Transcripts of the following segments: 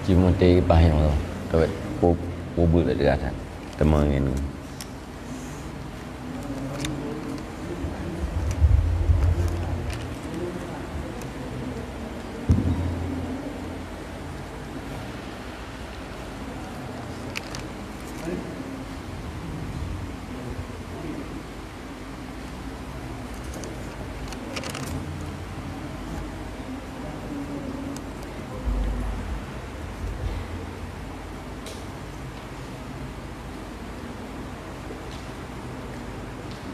cuma teh pahang tu kawat kubur tak dekat temang ini.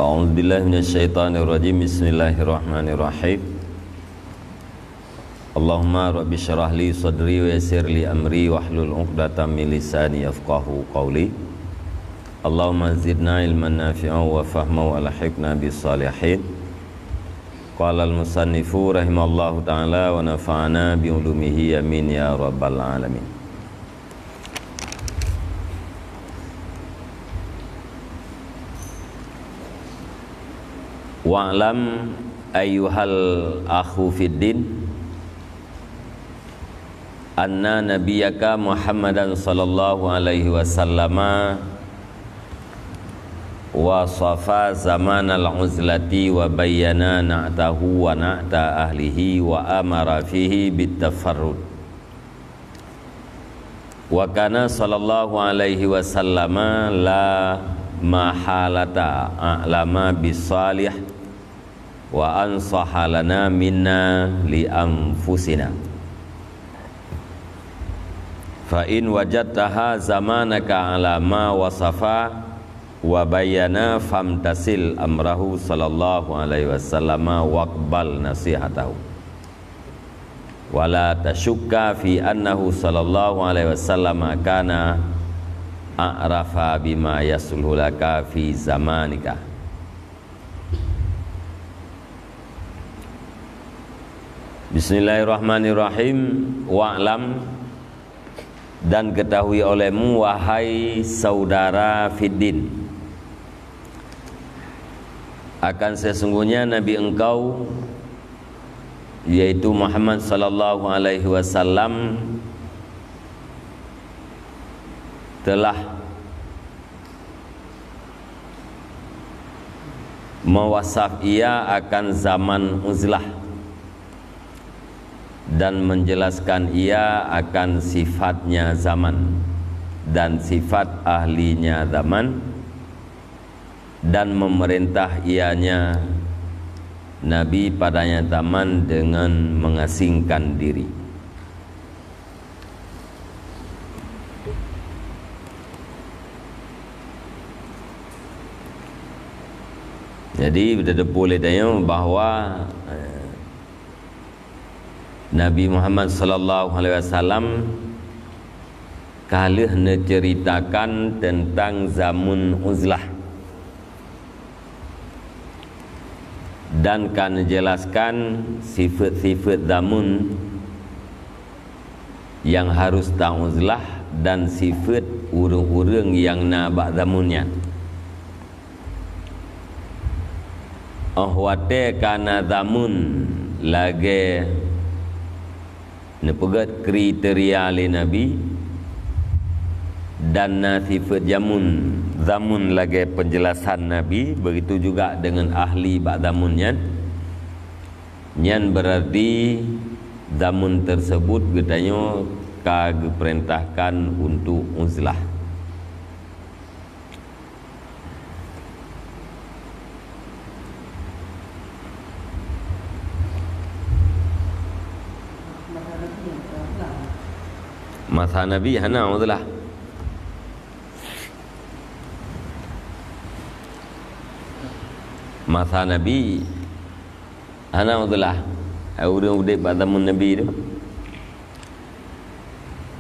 A'udzubillahi minasyaitonirrajim. Bismillahirrahmanirrahim. Allahumma rabbi syrah li sadri wa yassir li amri wahlul 'uqdatam min lisani yafqahu qawli. Allahumma zidna ilman nafi'an wa fahman wa alhiqna bis salihin. Qala al-musannifu rahimallahu ta'ala wa nafa'ana bi ulumihi amin ya rabbal alamin. Wa'lam ayyuhal akhu fiddin anna nabiyyaka Muhammadan sallallahu alaihi wasallama wasafa zamanal uzlati wa bayyana na'tahu wa na'ta ahlihi wa amara fihi bitafarrud wa kana sallallahu alaihi wasallama la mahalata a'lama bisalih wa ansaha lana minna li anfusina fa in wajadtaha zamanaka ala ma wasafa wa bayyana famtasil amrahu sallallahu alaihi wasallam waqbal nasihatahu wala tashukka fi annahu sallallahu alaihi wasallam kana a'rafa bima yasluhu laka fi zamanika. Bismillahirrahmanirrahim. Wa'lam, dan ketahui olehmu wahai saudara fiddin, akan sesungguhnya Nabi engkau yaitu Muhammad sallallahu alaihi wasallam telah mewasaf ia akan zaman uzlah dan menjelaskan ia akan sifatnya zaman dan sifat ahlinya zaman dan memerintah ianya Nabi padanya zaman dengan mengasingkan diri. Jadi kita boleh tanya bahawa Nabi Muhammad sallallahu alaihi wasallam kalih menceritakan tentang zaman uzlah dan kan menjelaskan sifat-sifat zaman yang harus ta'uzlah dan sifat urang-urang yang nabak zamannya. Ahwate kana zamun lagi nepegat kriteria li Nabi dan sifat zamun lagi penjelasan Nabi, begitu juga dengan ahli bak zamunnya. Nyan berarti zamun tersebut katanya kagak perintahkan untuk uzlah. Masa Nabi hana uzlah. Masa Nabi hana uzlah. Orang udah pada zaman Nabi tu,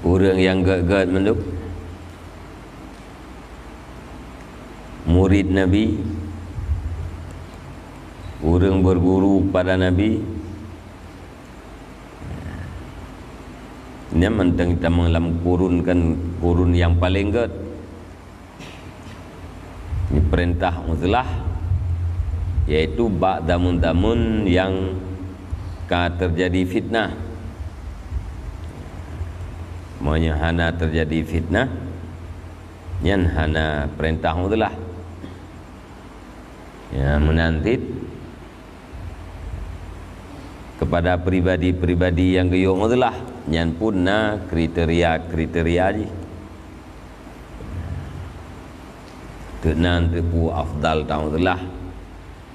orang yang gad-gad menduk, murid Nabi, orang berguru pada Nabi. Ini mentang kita mengalam kurun yang paling gad. Ini perintah uzlah, yaitu bak damun-damun yang terjadi fitnah. Semuanya hana terjadi fitnah, nyan hana perintah itulah. Ya, menantit kepada pribadi-pribadi yang geyong itulah, nyan pun na kriteria ji. Tenan tepu afdal tahu itulah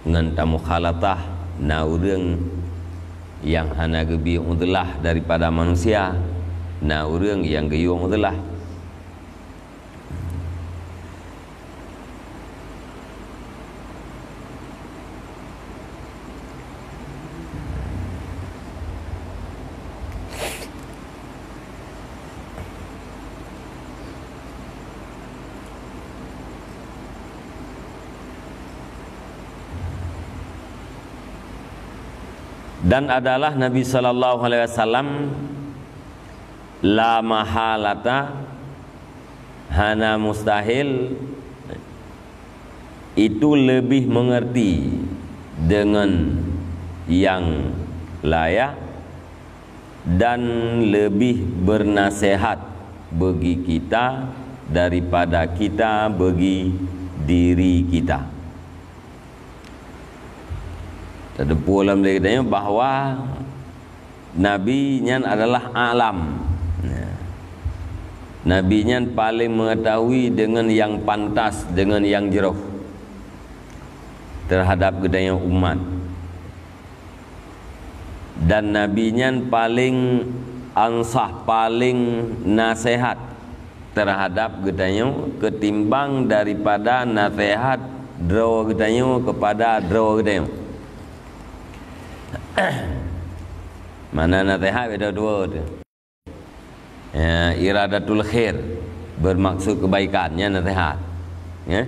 ngan tamu khalatah na urang yang hana gebi itulah daripada manusia, na urang yang geyong itulah. Dan adalah Nabi sallallahu alaihi wasallam la mahalata, hana mustahil, itu lebih mengerti dengan yang layak dan lebih bernasihat bagi kita daripada kita bagi diri kita. Terdepu dalam diri kita bahawa Nabi nyan adalah alam. Nabi nyan paling mengetahui dengan yang pantas, dengan yang jeroh terhadap gedanya umat. Dan Nabi nyan paling ansah, paling nasihat terhadap gedanya ketimbang daripada nasihat draw gedanya kepada draw gedanya. Mana nasihat beda dua tu. Ya, iradatul khair, bermaksud kebaikannya nasihat. Ya.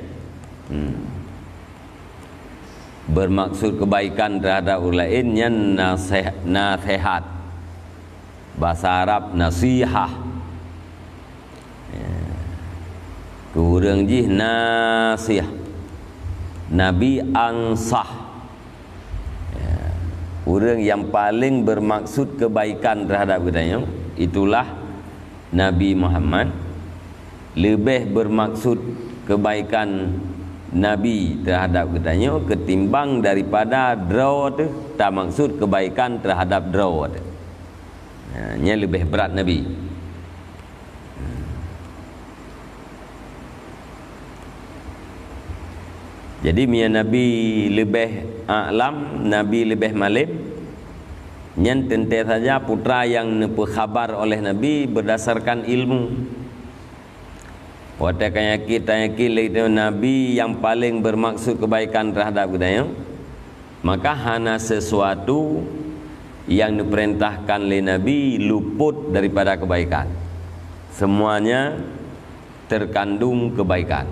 Bermaksud kebaikan terhadap orang lainnya nasihat. Bahasa Arab nasihah. Ya. Kurang jih nasihah. Nabi ansah. Orang yang paling bermaksud kebaikan terhadap kita, itulah Nabi Muhammad. Lebih bermaksud kebaikan Nabi terhadap kita ketimbang daripada draw tu tak maksud kebaikan terhadap draw tu. Nya lebih berat Nabi. Jadi Nabi lebih alam, Nabi lebih malim. Nyan tentu saja putra yang khabar oleh Nabi berdasarkan ilmu. Watakan kita itu Nabi yang paling bermaksud kebaikan terhadap kita, maka hana sesuatu yang diperintahkan oleh Nabi luput daripada kebaikan. Semuanya terkandung kebaikan.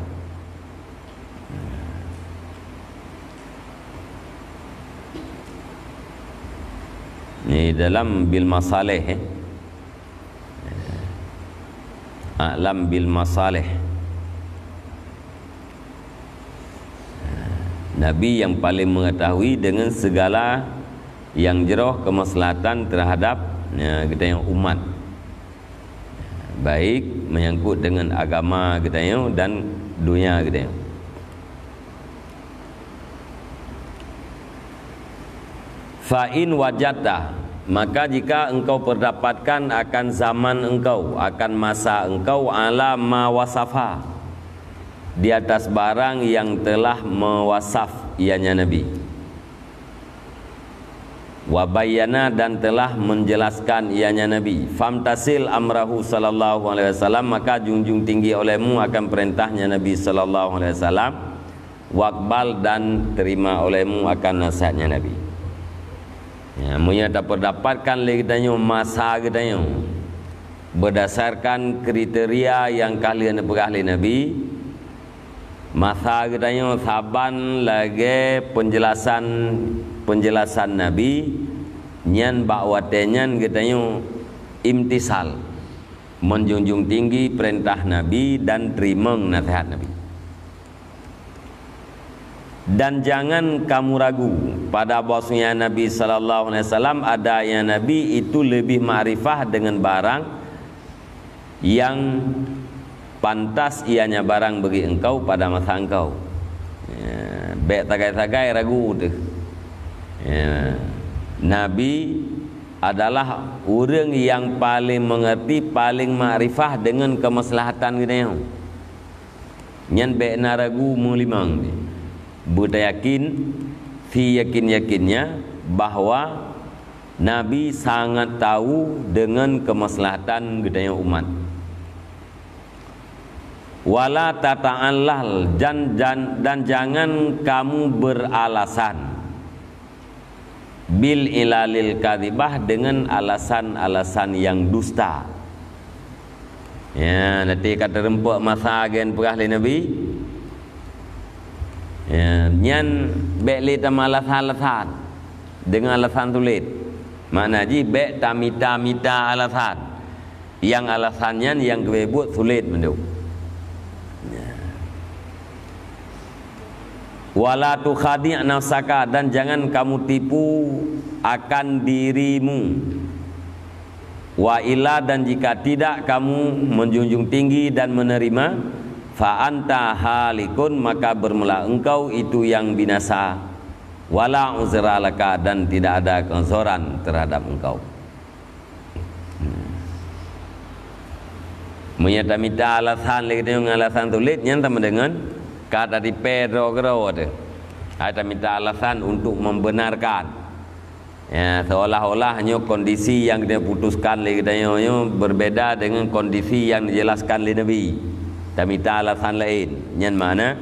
Ini dalam bil masalih, alam bil masalih. Nabi yang paling mengetahui dengan segala yang jeroh kemaslahatan terhadap kita yang umat, baik menyangkut dengan agama kita yang dan dunia kita yang. Fa'in wajata, maka jika engkau perdapatkan akan zaman engkau, akan masa engkau, ala ma wasafa, di atas barang yang telah mewasaf ianya Nabi, wabayana, dan telah menjelaskan ianya Nabi, famtasil amrahu sallallahu alaihi wasallam, maka junjung tinggi olehmu akan perintahnya Nabi sallallahu alaihi wasallam, waqbal, dan terima olehmu akan nasihatnya Nabi. Ya, munya dapat dapatkan lagi tanya masa kita berdasarkan kriteria yang kalian pegang Nabi. Masa kita saban lagi penjelasan Nabi nyan bakwatenyan kita imtisal, menjunjung tinggi perintah Nabi dan terima nasihat Nabi. Dan jangan kamu ragu pada bahwasanya Nabi sallallahu alaihi wasallam adanya Nabi itu lebih ma'rifah dengan barang yang pantas ianya barang bagi engkau pada masa engkau. Baik tagai-tagai ragu tu. Nabi adalah orang yang paling mengerti, paling makrifah dengan kemaslahatan kita. Nyan baik na ragu mulimang ni. Buta yakin, fi yakin-yakinnya bahwa Nabi sangat tahu dengan kemaslahatan kita umat. Wala tata'allal dan jangan kamu beralasan bil ilalil kadhibah dengan alasan-alasan yang dusta. Ya, nanti kata rempuk masa agen perah li Nabi. Ya, nyan bek tam alasan dengan alasan tulit. Mana ji bek tamita alasan. Yang alasannya yang kebebut sulit menduk. Wala tukhadi' nafsaka dan jangan kamu tipu akan dirimu. Wa illa dan jika tidak kamu menjunjung tinggi dan menerima, fa anta halikun maka bermula engkau itu yang binasa. Wala uzra laka dan tidak ada keonsoran terhadap engkau. Menyata-mita alasan lagi dengan alasan tulit yang sama dengan kata di pedro tu. Ada minta alasan untuk membenarkan. Ya, seolah-olahnya kondisi yang dia putuskan lagi berbeda dengan kondisi yang dijelaskan oleh Nabi. Tak minta alasan lain. Yang mana?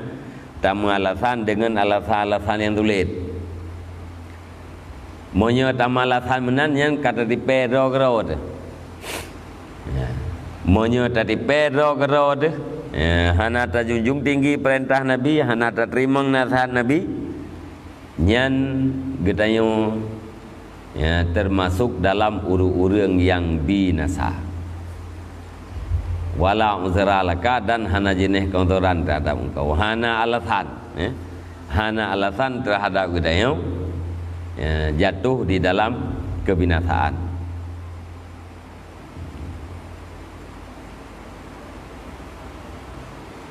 Tamu alasan dengan alasan-alasan yang tulis. Monya tamu alasan menan yang kata di pedro tu. Ya. Monya tadi pedro tu. Hana ta junjung tinggi perintah Nabi, hana ta terima nasihat Nabi, nyan getanyo termasuk dalam urang yang binasa. Wala uzra laka dan hana jenis keontoran terhadap engkau. Hana alasan terhadap getanyo jatuh di dalam kebinasaan.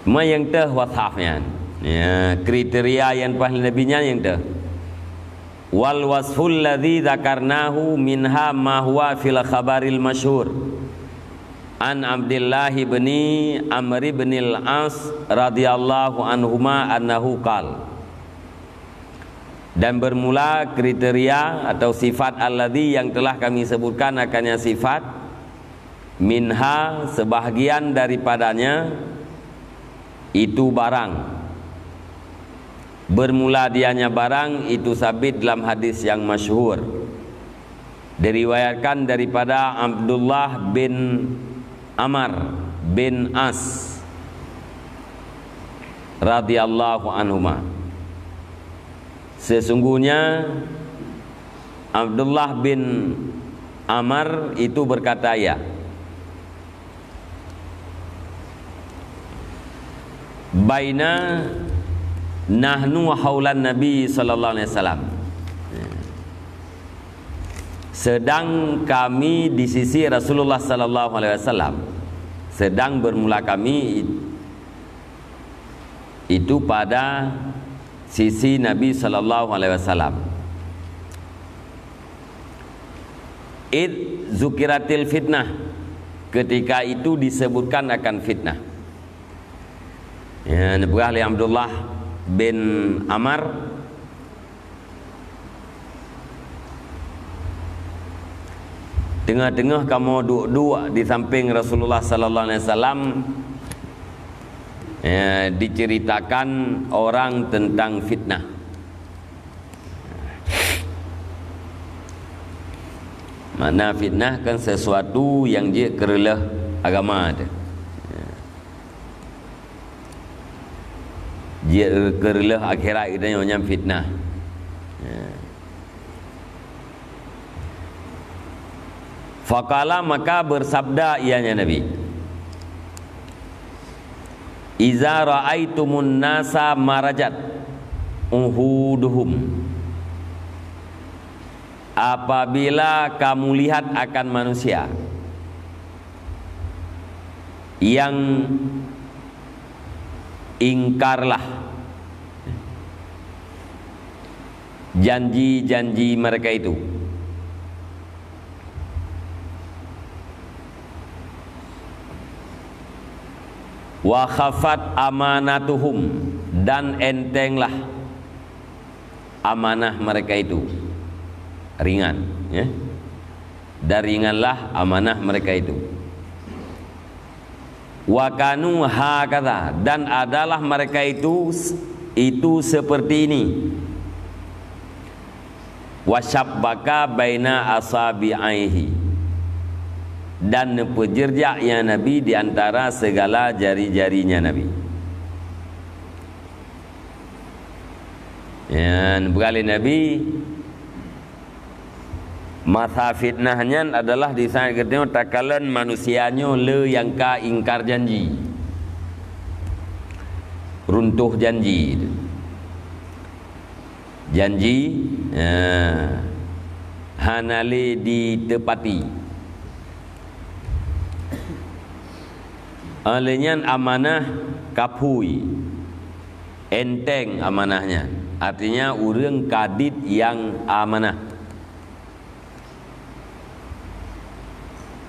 Yang teh wasafnya, kriteria yang paling nabinya yang teh. Wal wasful ladzi dzakarnahu minha ma huwa fil khabaril masyhur an Abdullah bin Amr bin al-As radhiyallahu anhuma annahu qala. Dan bermula kriteria atau sifat alladzi yang telah kami sebutkan akannya sifat minha sebahagian daripadanya itu barang. Bermula dianya barang itu sabit dalam hadis yang masyhur. Diriwayatkan daripada Abdullah bin Amr bin As radhiyallahu anhuma. Sesungguhnya Abdullah bin Amr itu berkata ya, baina nahnu haulan Nabi sallallahu alaihi wasallam, sedang kami di sisi Rasulullah sallallahu alaihi wasallam, sedang bermula kami itu pada sisi Nabi sallallahu alaihi wasallam. Id zukiratil fitnah, ketika itu disebutkan akan fitnah. Ya, Nabiullah Abdullah bin Amr tengah-tengah kamu duduk di samping Rasulullah sallallahu alaihi wasallam, ya, diceritakan orang tentang fitnah. Mana fitnah kan sesuatu yang dia kerelah agama ada. Dia kerelah akhirat kita yang fitnah. Faqala maka bersabda ianya Nabi, iza ra'aitumun nasa marajat uhuduhum, apabila kamu lihat akan manusia yang ingkarlah janji-janji mereka itu. Wa khafat amanatuhum, dan entenglah amanah mereka itu, ringan, ya. Dan ringanlah amanah mereka itu. Wa kanu hakadha, dan adalah mereka itu seperti ini. Wa syabbaka baina asabi'aihi, dan pejerjaknya Nabi di antara segala jari-jarinya Nabi. Dan berkali Nabi masa fitnahnya adalah di sana ketemu takalan manusianya le yang ka ingkar janji, runtuh janji, hanale ditepati. Alenya amanah kapui, enteng amanahnya, artinya urang kadit yang amanah.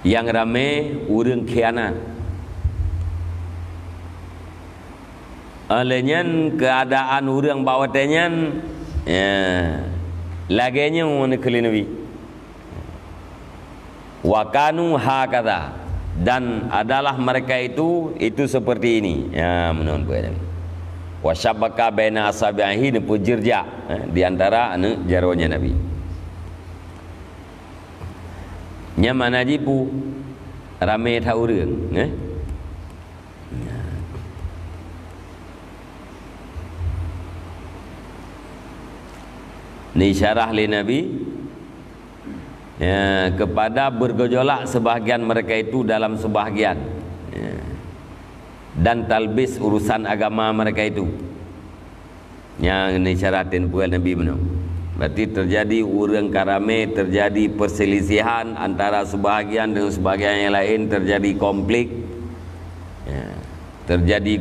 Yang rame urang khianat. Alenyan keadaan urang bawatenyan lagenya mana kelinawi. Wa kanu hakadha, dan adalah mereka itu seperti ini. Ya, menurut saya. Wa syabbaka baina asabihi, nepujirja di antara jaronya Nabi. Nya mana jipu rame tha urang, ni syarah li Nabi kepada bergejolak sebahagian mereka itu dalam sebahagian, dan talbis urusan agama mereka itu. Yang ni syaratin puan Nabi benar. Berarti terjadi urang karame, terjadi perselisihan antara sebahagian dengan sebahagian yang lain, terjadi konflik, terjadi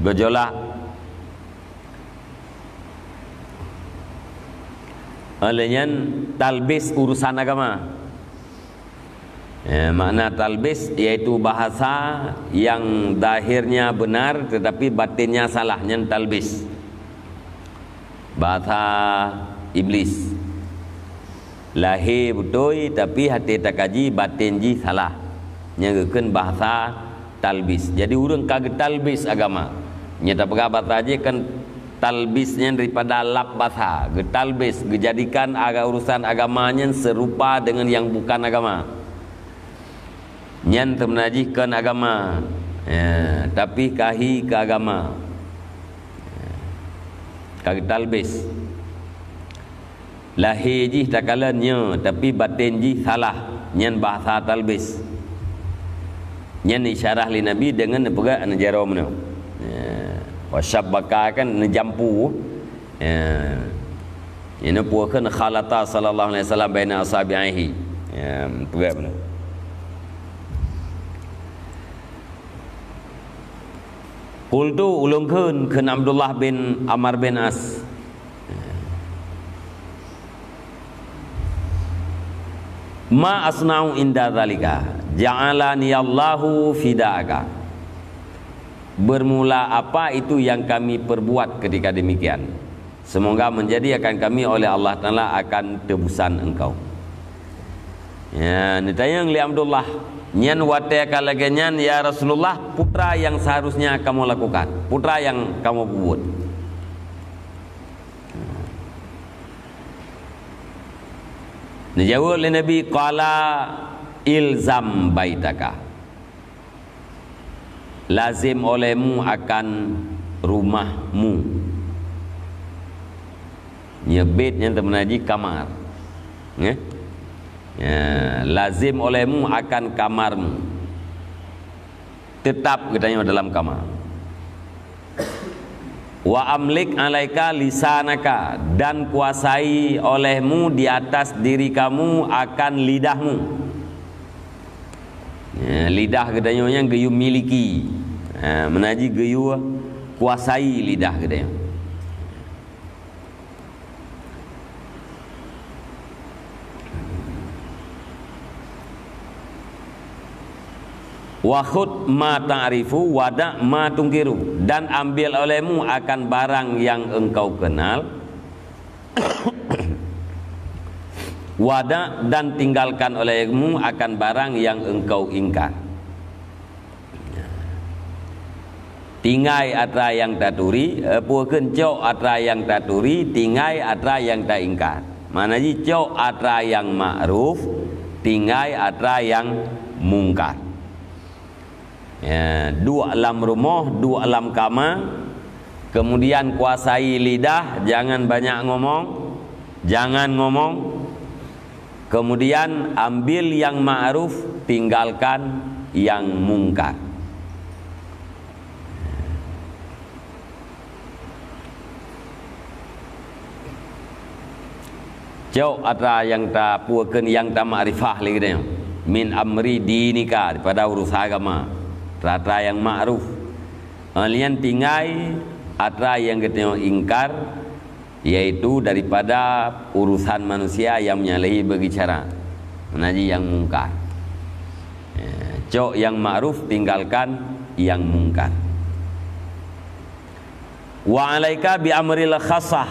gejolak. Alenya talbis urusan agama. Makna talbis iaitu bahasa yang zahirnya benar tetapi batinnya salah, yang talbis. Bahasa iblis. Lahir betul tapi hati tak kaji, batin ji salah. Nyagakeun bahasa talbis. Jadi urang kagak talbis agama. Nya tak pegah bahasa aja kan talbisnya daripada lap bahasa. Getalbis, dijadikan urusan agamanya serupa dengan yang bukan agama. Nyan termenajihkan agama. Tapi kahi ke agama. Kagak talbis. Lahir ji takalannya tapi batin ji salah, nyan bahasa talbis. Nyan isyarah li Nabi dengan pegak najaro mana. Wa syabbaka kan najampu. Ini puakan khalata sallallahu alaihi wasallam baina asabihi. Pegak mana. Qultu ulungkeun keun Abdullah bin Amr bin As. Ma asna'u inda zalika ja'alani Allahu fidaka. Bermula apa itu yang kami perbuat ketika demikian, semoga menjadi akan kami oleh Allah Ta'ala akan tebusan engkau. Ya, ditanya li Abdullah, nyan wate kalagenyan ya Rasulullah, putra yang seharusnya kamu lakukan, putra yang kamu buat. Dijawab oleh Nabi, qala ilzam baitaka, lazim olehmu akan rumahmu. Nyebit yang termenaji kamar, lazim olehmu akan kamarmu, tetap katanya dalam kamar. Wa amlik alaika lisanaka, dan kuasai olehmu di atas diri kamu akan lidahmu. Lidah katanya yang geyu miliki. Menaji geyu kuasai lidah katanya. Wa khud ma ta'rifu wada ma tungkiru, dan ambil olehmu akan barang yang engkau kenal, wada, dan tinggalkan olehmu akan barang yang engkau ingkar. Tingai atra yang taturi, puakeun cok atra yang taturi, tingai atra yang tak ingkar. Mana ji cok atra yang ma'ruf, tingai atra yang mungkar. Dua alam rumah, dua alam kamar. Kemudian kuasai lidah, jangan banyak ngomong, jangan ngomong. Kemudian ambil yang ma'ruf, tinggalkan yang mungkar. Jauh atra yang tak puakeun yang tak ma'rifah lagi dia. Min amri dinika, pada urusan agama. Atra yang ma'ruf. Alian tinggai atra yang kita ingkar, yaitu daripada urusan manusia yang menyalahi berbicara. Menaji yang mungkar. Cok yang ma'ruf, tinggalkan yang mungkar. Wa alaika bi amril khassah,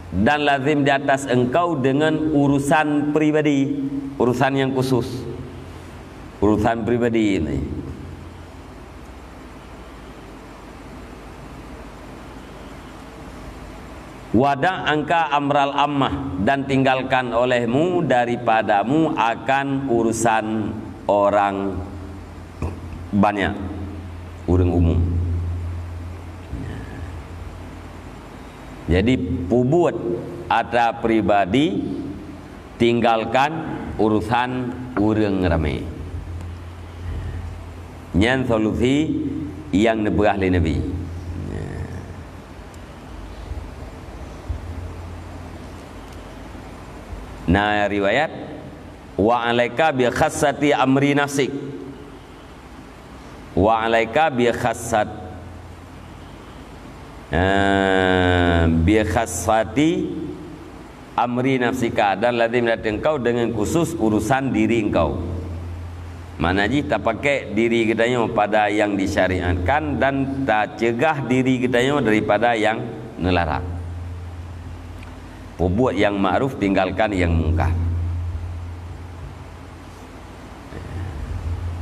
dan lazim di atas engkau dengan urusan pribadi, urusan yang khusus, urusan pribadi ini. Wada angka amral ammah, dan tinggalkan olehmu daripadamu akan urusan orang banyak, orang umum. Jadi pubut ada pribadi, tinggalkan urusan orang ramai. Nyan solusi yang neberah oleh Nabi. Nah, riwayat wa alaika bi khassati amri nafsik, wa alaika bi khassat bi khassati amri nafsika, dan lazim datang engkau dengan khusus urusan diri engkau. Mana ji tak pakai diri kita pada yang disyariatkan, dan tak cegah diri kita daripada yang melarang. Buat yang ma'ruf, tinggalkan yang mungkar.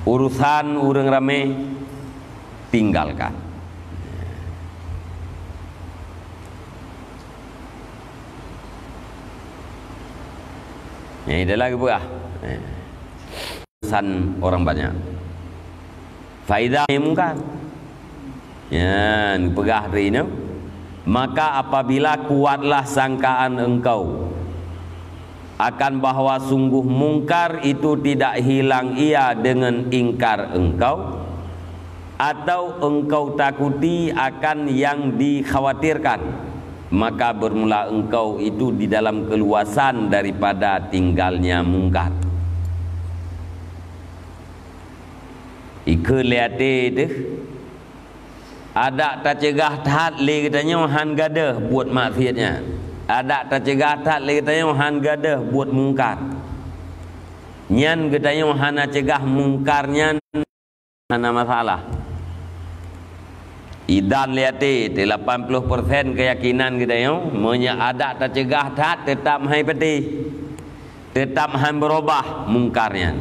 Urusan orang ramai, tinggalkan. Ini adalah kebuah urusan orang banyak. Faedah yang mungkar. Ya, pegah hari ini. Maka apabila kuatlah sangkaan engkau akan bahwa sungguh mungkar itu tidak hilang ia dengan ingkar engkau, atau engkau takuti akan yang dikhawatirkan, maka bermula engkau itu di dalam keluasan daripada tinggalnya mungkar. Ika liate deh, ada tak cegah taat le katanya han gadah buat maksiatnya. Ada tak cegah taat le katanya han gadah buat mungkar. Nyan katanya hana cegah mungkarnya hana masalah. Idan liate 80% keyakinan katanya monya ada tak cegah taat tetap hai peti. Tetap han berubah mungkarnya.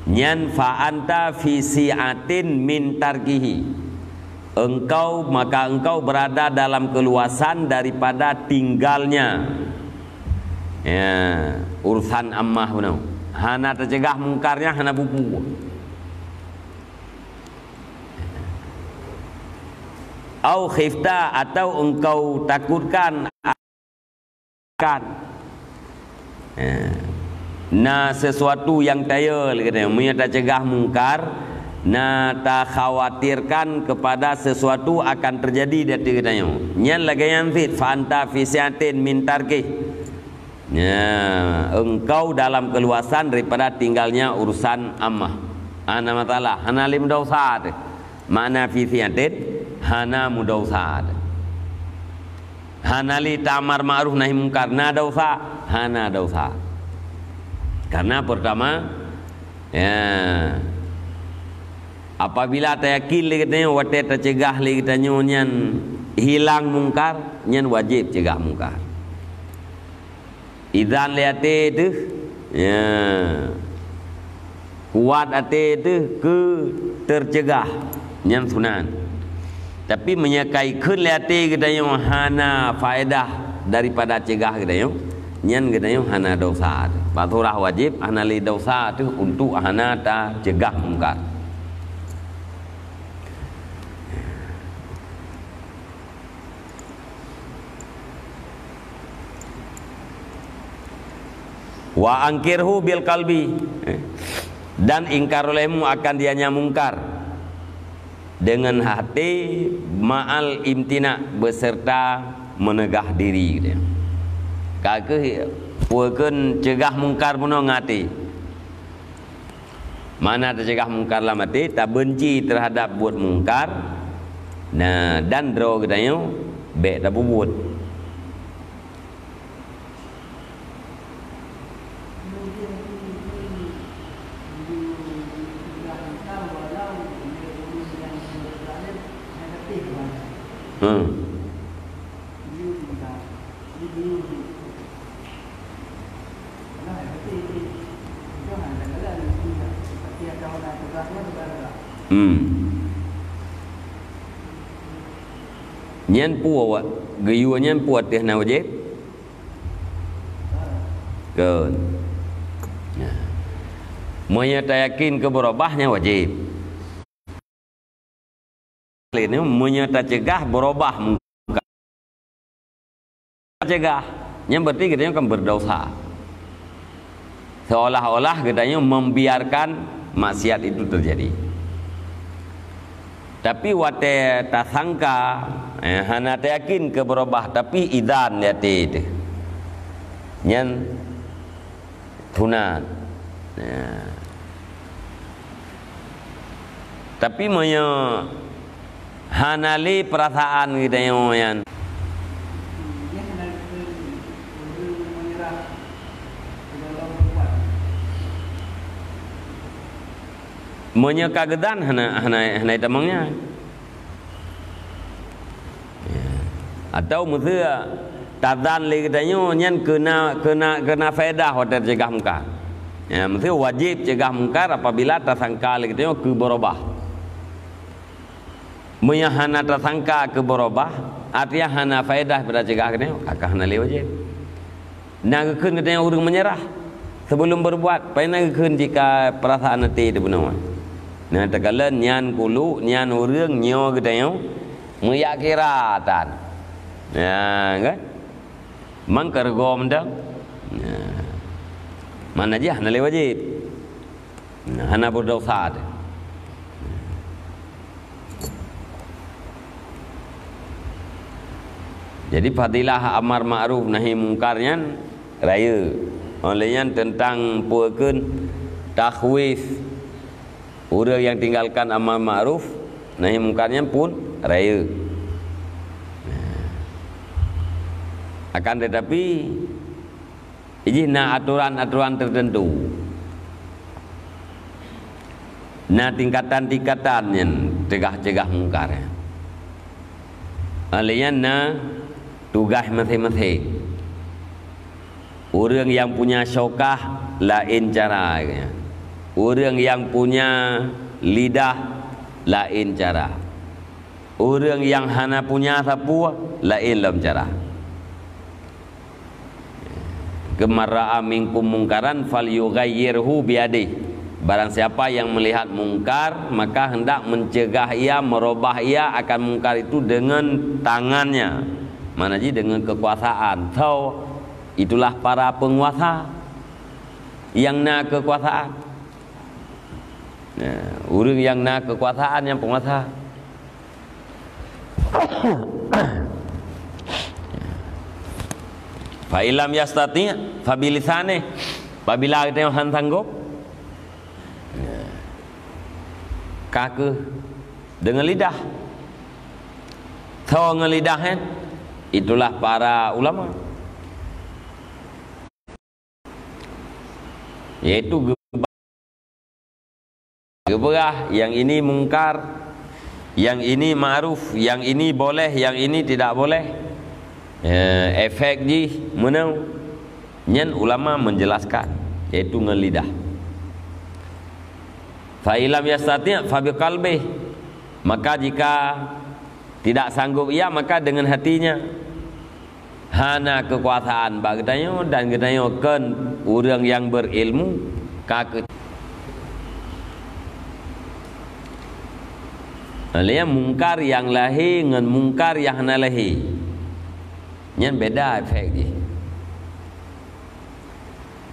Nyan fa anta fi si'atin min tarkihi. Engkau, maka engkau berada dalam keluasan daripada tinggalnya. Ya, urusan ammah benar. Hana tercegah mungkarnya, hana buku. Au khifta, atau engkau takutkan akan nah sesuatu yang tayal katanya, punya tak cegah mungkar. Nah, tak khawatirkan kepada sesuatu akan terjadi dari katanya. Nyan lagi yang fit fanta fisiatin min tarkih. Ya, engkau dalam keluasan daripada tinggalnya urusan ammah. Ana matalah hana lim dosa tu. Makna fisiatin hana mudausa. Hana li tamar ma'ruf nahi mungkar na dosa, hana dosa. Karena pertama ya apabila tayakin li katanya wate tercegah li katanya nyan hilang mungkar, nyan wajib cegah mungkar. Idan li ate tu ya kuat ate tu ke tercegah nyan sunan. Tapi menyekai kun li ate katanya hana faedah daripada cegah katanya nyan katanya hana dosa. Baturah wajib hana li dosa tu untuk hana ta cegah mungkar. Wa angkirhu bil qalbi, dan ingkar olehmu akan dianya mungkar dengan hati ma'al imtina beserta menegah diri dia. Kake puakeun cegah mungkar puno ngati. Mana tercegah mungkar lah mati tak benci terhadap buat mungkar. Nah dan dro katanya be tak buat. Nyan puwa gayuan nyan puwa teh na wajib kan monya tayakin ke berubahnya wajib ini monya ta cegah berubah mungkar cegah nyan berarti katanya kan berdosa seolah-olah katanya membiarkan maksiat itu terjadi. Tapi wate tasangka hana yakin ke berubah tapi idan yate itu nyan tunat tapi moyo hanali perasaan kita yang monya kagedan hana tamangnya atau muzia tadan li katanya nyan kena faedah hotel cegah mungkar ya mesti wajib cegah mungkar apabila tersangka li katanya ke berubah monya hana tersangka ke berubah artinya hana faedah pada cegah katanya kakak hana li wajib nak keun katanya urang menyerah sebelum berbuat pai nak keun jika perasaan hati itu benar. Nah tagalan nyan kulu nyan urang nyo katanya muyak kiratan ya kan mangkar gom dah mana aja hana wajib hana berdosa. Jadi fadilah amar ma'ruf nahi mungkarnya raya olehnya tentang puakeun takhwif orang yang tinggalkan amar ma'ruf nahi mungkarnya pun raya. Akan tetapi ijina aturan-aturan tertentu. Nah tingkatan-tingkatan yang cegah-cegah mungkar. Aliyah na tugas masing-masing. Orang yang punya syokah lain cara. Orang yang punya lidah lain cara. Orang yang hana punya sapu lain dalam cara. Gemara'a minkum mungkaran falyughayyirhu biyadihi. Barang siapa yang melihat mungkar maka hendak mencegah ia, merubah ia akan mungkar itu dengan tangannya. Mana ji dengan kekuasaan. So itulah para penguasa yang nak kekuasaan. Orang yang nak kekuasaan yang penguasa. Fa ilam yastati fa bilisane. Apabila kita yang sanggup kake dengan lidah. Tahu dengan lidah kan? Itulah para ulama. Yaitu geberah, yang ini mungkar, yang ini ma'ruf, yang ini boleh, yang ini tidak boleh. Efek ji menang. Nyen ulama menjelaskan, yaitu dengan lidah. Fa ilam yastati' fa biqalbih. Maka jika tidak sanggup ia, maka dengan hatinya. Hana kekuasaan bak getanyo dan getanyo kan orang yang berilmu kake. Alia mungkar yang lahir dengan mungkar yang hana lahir. Nyen beda efek je.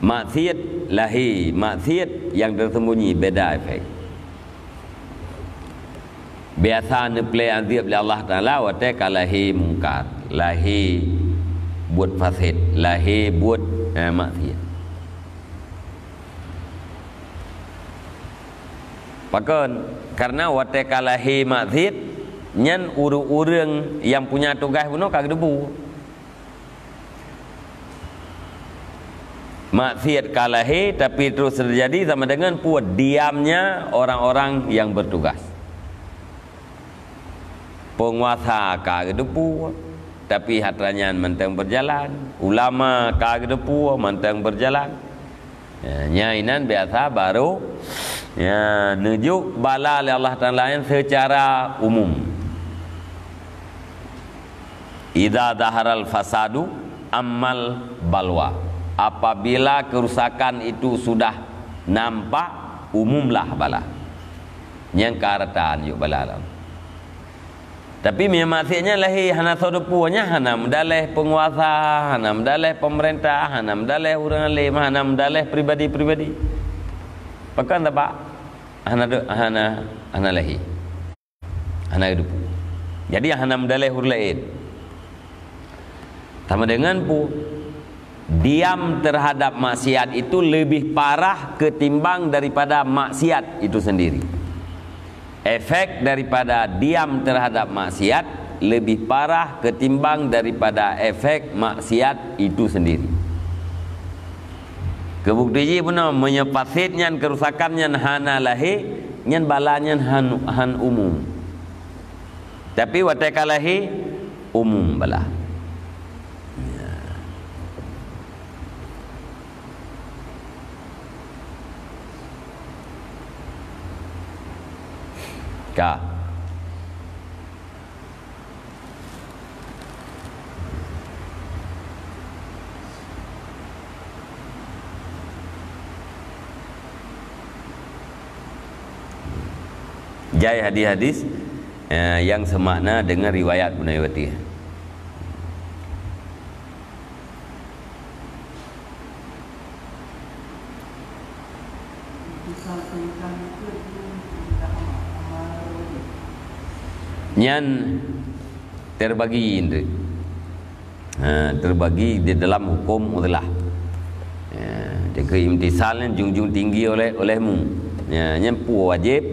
Maksiat lahir, maksiat yang tersembunyi beda efek. Biasa neplay azab oleh Allah Taala wate kalahi mungkar, lahir buat fasid, lahir buat maksiat. Pakon karena wate kalahi maksiat nyen urang yang punya tugas puno kagak debu. Maksiat kalahi tapi terus terjadi sama dengan puat diamnya orang-orang yang bertugas. Penguasa kagak depu tapi hatranya mentang berjalan, ulama kagak depu mentang berjalan. Nyainan biasa baru nujuk bala oleh Allah Taala secara umum. Idza zaharal fasadu ammal balwa. Apabila kerusakan itu sudah nampak, umumlah bala. Yang karatan yuk bala. Tapi maksudnya lahir hana sodopunya, hana mendaleh penguasa, hana mendaleh pemerintah, hana mendaleh orang alim, hana mendaleh pribadi-pribadi. Pakan tak pak? Hana lahir, hana hidup. Jadi hana mendaleh orang lain. Sama dengan diam terhadap maksiat itu lebih parah ketimbang daripada maksiat itu sendiri. Efek daripada diam terhadap maksiat lebih parah ketimbang daripada efek maksiat itu sendiri. Kebukti pun menyepasit kerusakan hana lahir, nyan balanya han umum. Tapi wateka lahir umum bala. Ka jai hadis-hadis yang semakna dengan riwayat Bunaywati. Nyan terbagi terbagi di dalam hukum mutlah. Jika imtisalnya junjung tinggi olehmu, nyan pu wajib,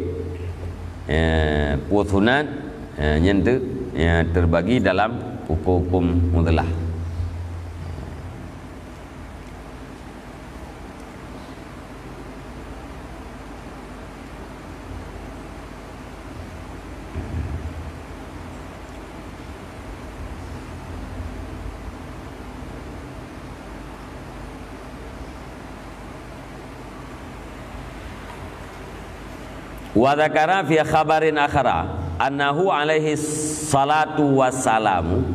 pu sunat, nyan tu terbagi dalam hukum mutlah. Wa dzakara fi khabarin akhara annahu alaihi salatu wassalamu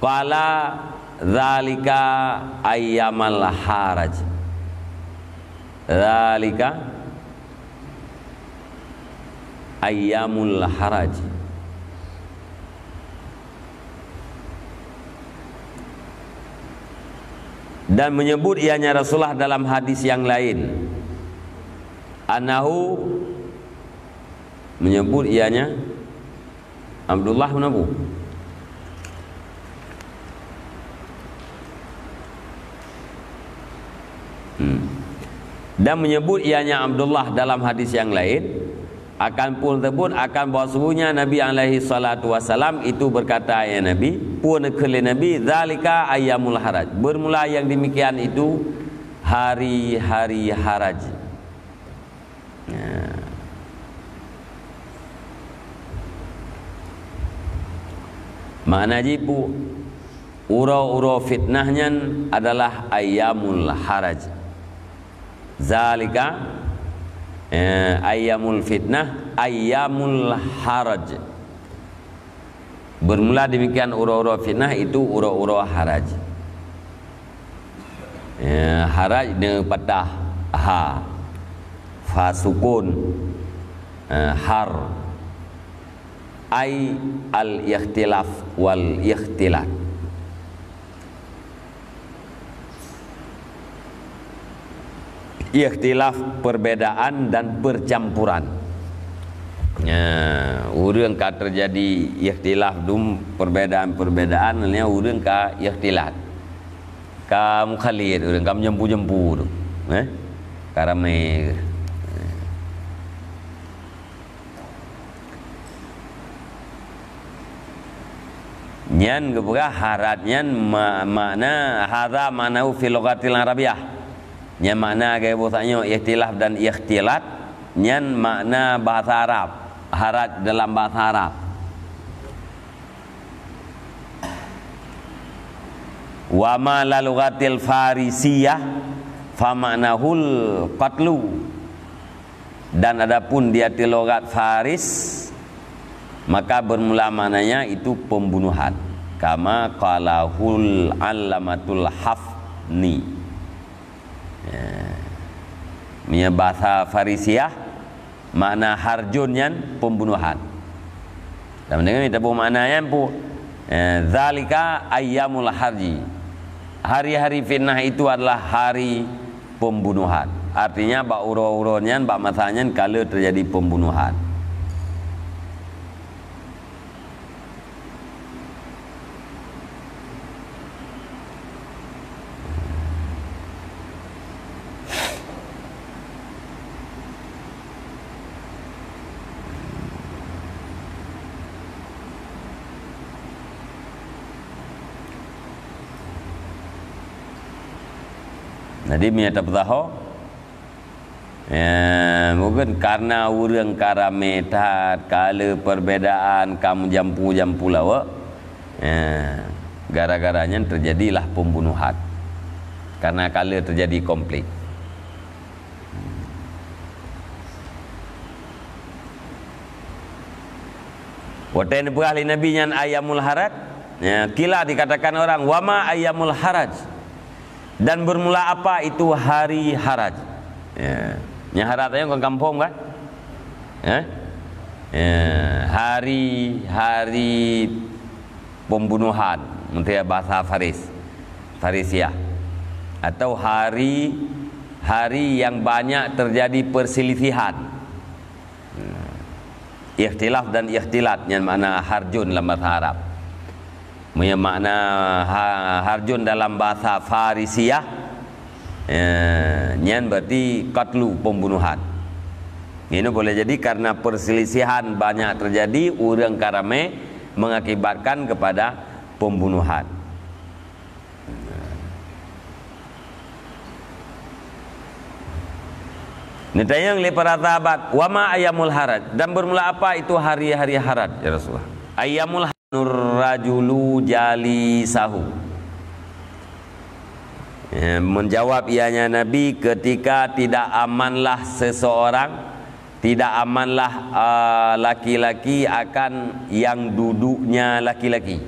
qala dzalika ayyamal haraj. Dzalika ayyamul haraj. Dan menyebut ianya Rasulullah dalam hadis yang lain, annahu menyebut ianya Abdullah bin Abu dan menyebut ianya Abdullah dalam hadis yang lain akan pun tersebut akan bahawa sungguhnya Nabi alaihi salatu wasalam itu berkata ya Nabi pun kele Nabi zalika ayyamul haraj, bermula yang demikian itu hari-hari haraj. Makna jipu ura-ura fitnahnya adalah ayyamul haraj. Zalika ayyamul fitnah ayyamul haraj, bermula demikian ura-ura fitnah itu ura-ura haraj. Haraj dengan patah ha, fa sukun, har, ay al ikhtilaf wal ikhtilat. Ikhtilaf perbedaan dan percampuran. Urang ka terjadi ikhtilaf dum perbedaan-perbedaan nya urang ka ikhtilat. Ka mukhalid urang ka jempu-jempu tu. Karame. Nyan kebuka haratnya makna hadza manahu fil lughatil arabiyyah. Nya makna gaya bahasanya ikhtilaf dan ikhtilat, nyan makna bahasa Arab, harat dalam bahasa Arab. Wa ma la lughatil farisiyah fa ma'nahul qatlu, dan adapun dia di logat Faris maka bermula maknanya itu pembunuhan, kama qalahul allamatul hafni. Punya bahasa Farisiah makna harjunyan pembunuhan. Dan dengan kita pun maknanya pun zalika ayyamul harji, hari-hari fitnah itu adalah hari pembunuhan. Artinya bak uro-uronyan bak masanya kalau terjadi pembunuhan. Jadi minta bertahu mungkin karena urang karametat kala perbedaan kamu jampu lawa, gara-garanya terjadilah pembunuhan karena kala terjadi konflik. Waten berahli Nabi nyan ayyamul haraj, kila dikatakan orang wama ayyamul haraj, dan bermula apa itu hari haraj. Nya haratnya ke kampung kan? Hari pembunuhan menteri bahasa Farisiah, atau hari yang banyak terjadi perselisihan, ikhtilaf dan ikhtilat, yang makna harjun dalam bahasa Arab. Yang makna harjun dalam bahasa Farisiah, nyan berarti qatlu, pembunuhan. Ini boleh jadi karena perselisihan banyak terjadi, urang karame mengakibatkan kepada pembunuhan. Ditanya oleh para sahabat, wama ayyamul haraj, dan bermula apa itu hari-hari haraj ya Rasulullah? Ayyamul nurrajulu jalisahu, menjawab ianya Nabi, ketika tidak amanlah seseorang, tidak amanlah laki-laki akan yang duduknya laki-laki.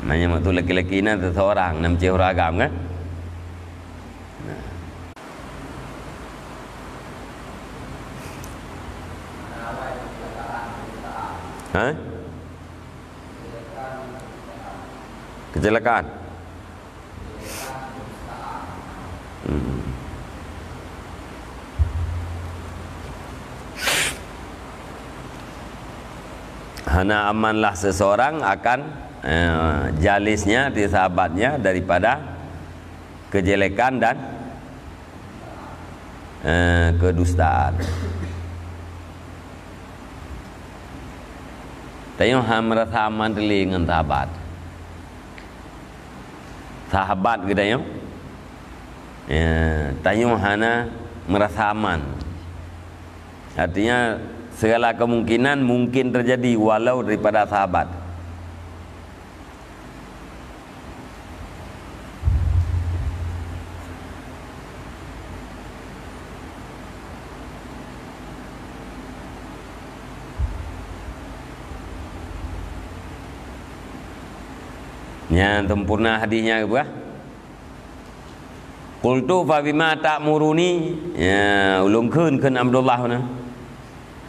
Maknanya waktu laki-laki ini seseorang nam cehur agam kan? Kecelakaan. Hana amanlah seseorang akan jalisnya, di sahabatnya, daripada kejelekan dan kedustaan. Tayong merasa aman dengan sahabat. Sahabat kita yang tayong hana merasa aman. Artinya segala kemungkinan mungkin terjadi walau daripada sahabat. Yang sempurna hadisnya apa? Qultu fa bima ta'muruni, ya ulung keun Abdullah na.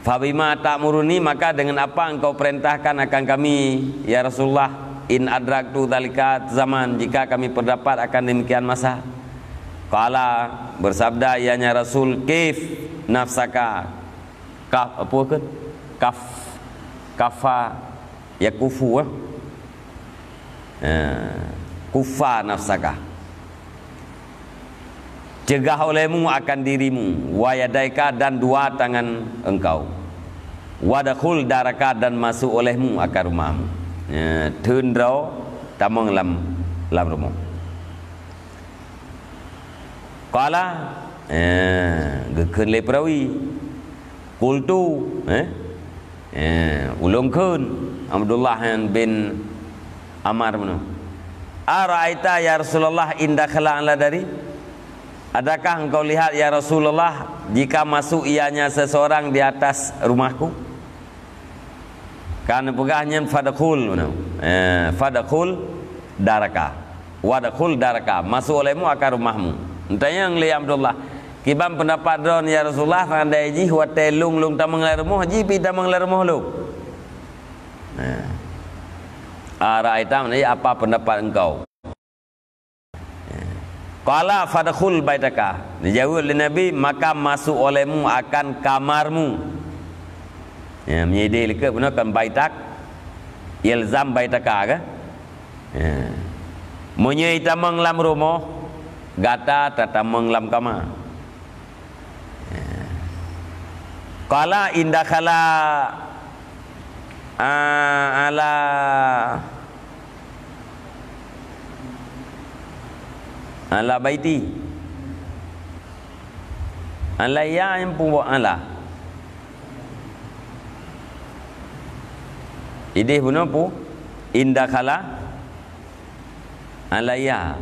Fa bima ta'muruni, maka dengan apa engkau perintahkan akan kami ya Rasulullah, in adraktu dzalika zaman, jika kami terdapat akan demikian masa. Qala, bersabda ianya Rasul, kif nafsaka, kaf apa kan? Kafa yakufu, kufa nafsaka, cegah olehmu akan dirimu, wayadaika, dan dua tangan engkau, wadakhul daraka, dan masuk olehmu akan rumahmu, tundro tamang lam rumah. Qala, gekun leprawi, qultu, ulung kun Abdullah bin Amar mana? Ara'aita ya Rasulullah inda khala ala dari? Adakah engkau lihat ya Rasulullah jika masuk ianya seseorang di atas rumahku? Kan pegahnya fadakhul mana? Fadakhul daraka. Wadakhul daraka, masuk olehmu akan rumahmu. Entahnya yang li Abdullah, kibam pendapat don ya Rasulullah pandai ji wa telung lung tamang la rumah ji pi tamang la rumah lu. Ara'aita, apa pendapat engkau? Qala fadkhul baitaka, dijawab oleh Nabi, maka masuk olehmu akan kamarmu. Ya, menyedi ke benar kan baitak ilzam baitaka ke? Menyei tamang lam rumah, gata tatamang lam kamar. Qala indakhala ala baiti, ala ya yang pun ala idih punya pu indakhala ala ya,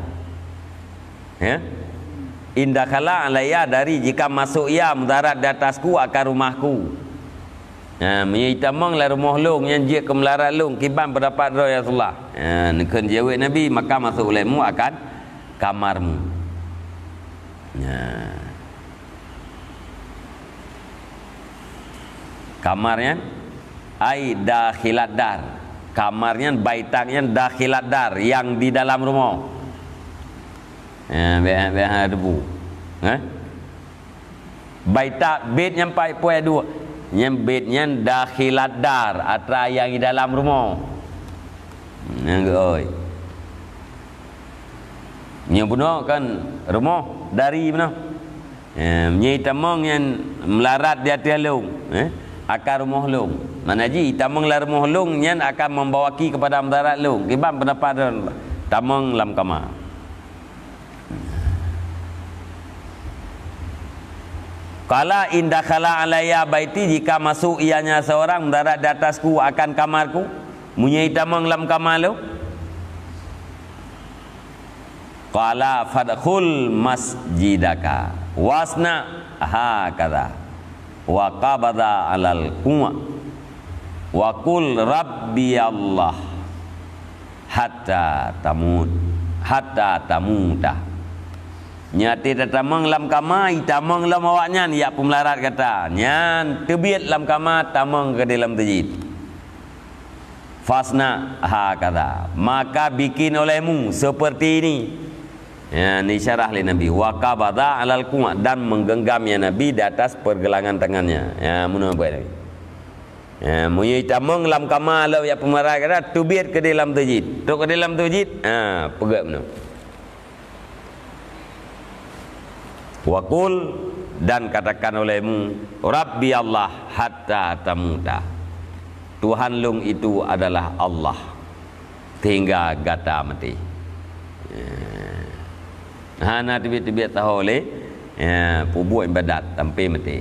indakhala ala ya, dari jika masuk ya mudarat di atasku akan rumahku. Menyitamang la rumah long yang dia ke melarat long kibam berdapat Rasulullah. Nekun jawab Nabi, maka masuk olehmu akan kamarmu. Kamarnya ai dakhilat dar, kamarnya baitaknya dakhilat dar, yang di dalam rumah. Biar debu. Baitak bait nyampai poe dua. Yang bednya dakhilat dar, atra yang di dalam rumah. Oi. Yang benar kan rumah dari mana? Nyai tamang yang melarat di atas long, akan rumah long. Mana ji tamang la rumah long yang akan membawaki kepada melarat long. Kibam pendapat tamang lam kamar. Kala indakhala alayya baiti, jika masuk ianya seorang mendarat di atasku akan kamarku, munyai tamang lam kamar lu. Qala fadkhul masjidaka wasna hakadha wa qabada alal kuma wa qul rabbi Allah hatta tamuta. Nyati tamang lam kamai, tamang lam awaknya ya pemelarat kata nyan tebiat lam kamar tamang ke dalam tajid. Fasna hakadha, maka bikin olehmu seperti ini. Ini syarah oleh Nabi, wa qabada alal kuma, dan menggenggamnya Nabi di atas pergelangan tangannya. Munah buat Nabi. Munyai tamang lam kamar law ya pemelarat kata tebiat ke dalam tajid. Tok ke dalam tajid, pegak munah. Waqul, dan katakan olehmu, Rabbi Allah hatta tamuta. Tuhan lung itu adalah Allah hingga gata mati. Hana tibit-tibit tahu oleh pubuh ibadat sampai mati.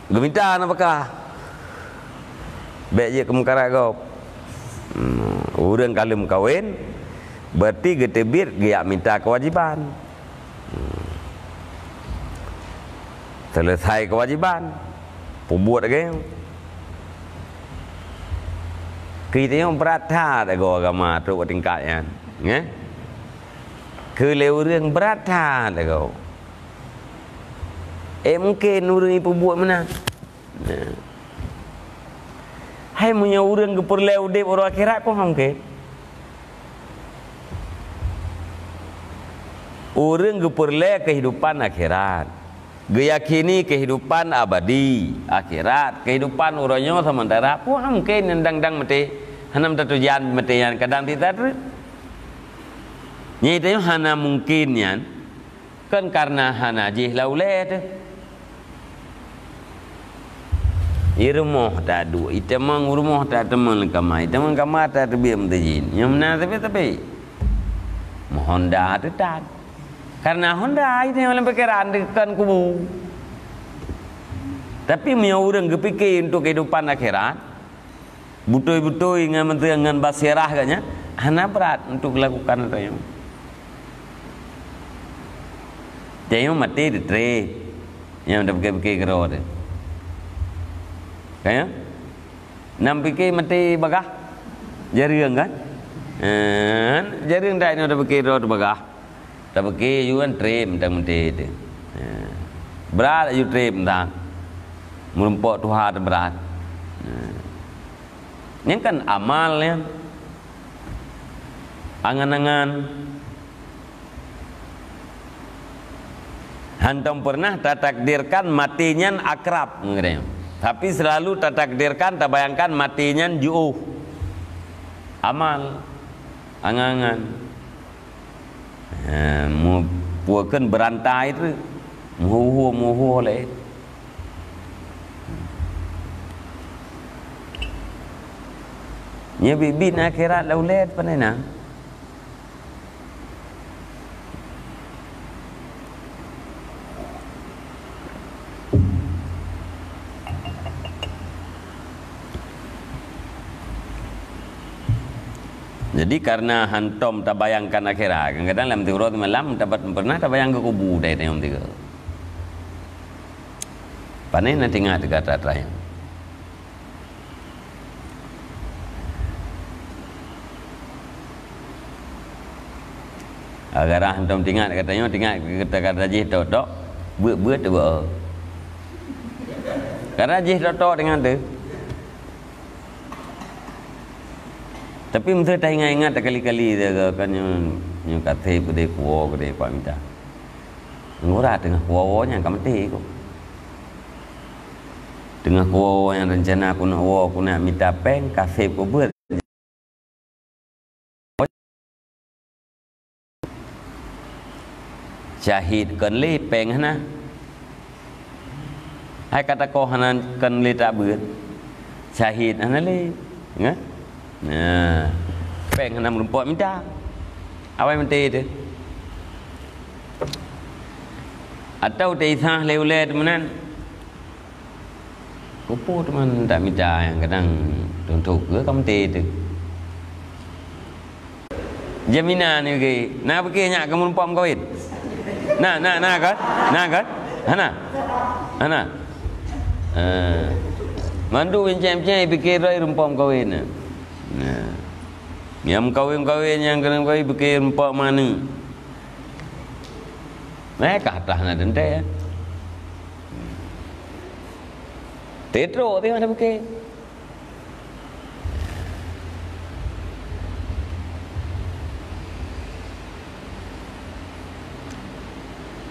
Geminta apakah? Baik je kemungkaran kau. Orang kalau kawin berarti getebir dia minta kewajiban. Selesai kewajiban, buat lagi. Kita yang berat hati agama tu tingkatnya, ya. Kelewuran berat hati kau. Mungkin orang itu buat mana? Hai punya orang keperlu udip orang akhirat pun mungkin. Orang keperlu kehidupan akhirat. Geyakini kehidupan abadi akhirat. Kehidupan orangnya sementara pun mungkin yang dang mati. Hana tujuan mati yang kadang tidak tu. Nyatanya hana mungkin yang kan karena hana jih lauleh tu. Irmoh tak ada, itu mang rumah tak teman kamai, teman kamai tak terbiam terjin. Yang mana tapi Honda tu tak. Karena Honda itu yang dalam pikiran dekat kubu. Tapi punya orang kepikir untuk kehidupan akhirat, betul-betul dengan basirah katnya, hana berat untuk lakukan itu yang. Jadi mati di trade yang dah fikir kerod. Kaya nam fikir mati bagah jaring kan jaring tak ni dah fikir road bagah tak fikir you kan trip tentang mati tu berat you trip tentang merumpok Tuhan berat ni kan amal ya angan-angan hantam pernah tak takdirkan matinya akrab mengenai. Tapi selalu tak takdirkan, tak bayangkan matinya jauh. Amal, angan-angan. Puakan berantai itu, muhu oleh. Nya bibin akhirat laulet panena. Jadi karena hantom tak bayangkan akhirat, kadang-kadang dalam tidur malam dapat pernah tak bayang ke kubu dah yang tiga. Panen nanti ingat kata terakhir. Agar hantom tinggal katanya kata jih tok buat tu ber. Karena jih tok dengan tu. Tapi mesti tak ingat kali-kali dia kan yang kata pada kuah pada pak minta. Ngora tengah kuah-kuahnya kan mati kok. Tengah kuah yang rencana aku nak minta peng kafe aku buat. Syahid kan le peng hana. Hai kata kau hana kan le tak buat. Syahid hana le. Ingat? Nah, peng nak merumput minta. Apa yang minta itu? Atau teisah lewat teman. Kupu teman tak minta yang kadang tuntuk ke kamu itu. Jaminan ni ke? Nak pergi nyak kamu merumput kawin? Nak kan? Hana. Mandu bencang-bencang fikir rai rumput kawin. Nah, yang kawin-kawin yang kena kawin fikir empat mana? Mereka atas nak dentai ya. Tetro tu mana fikir?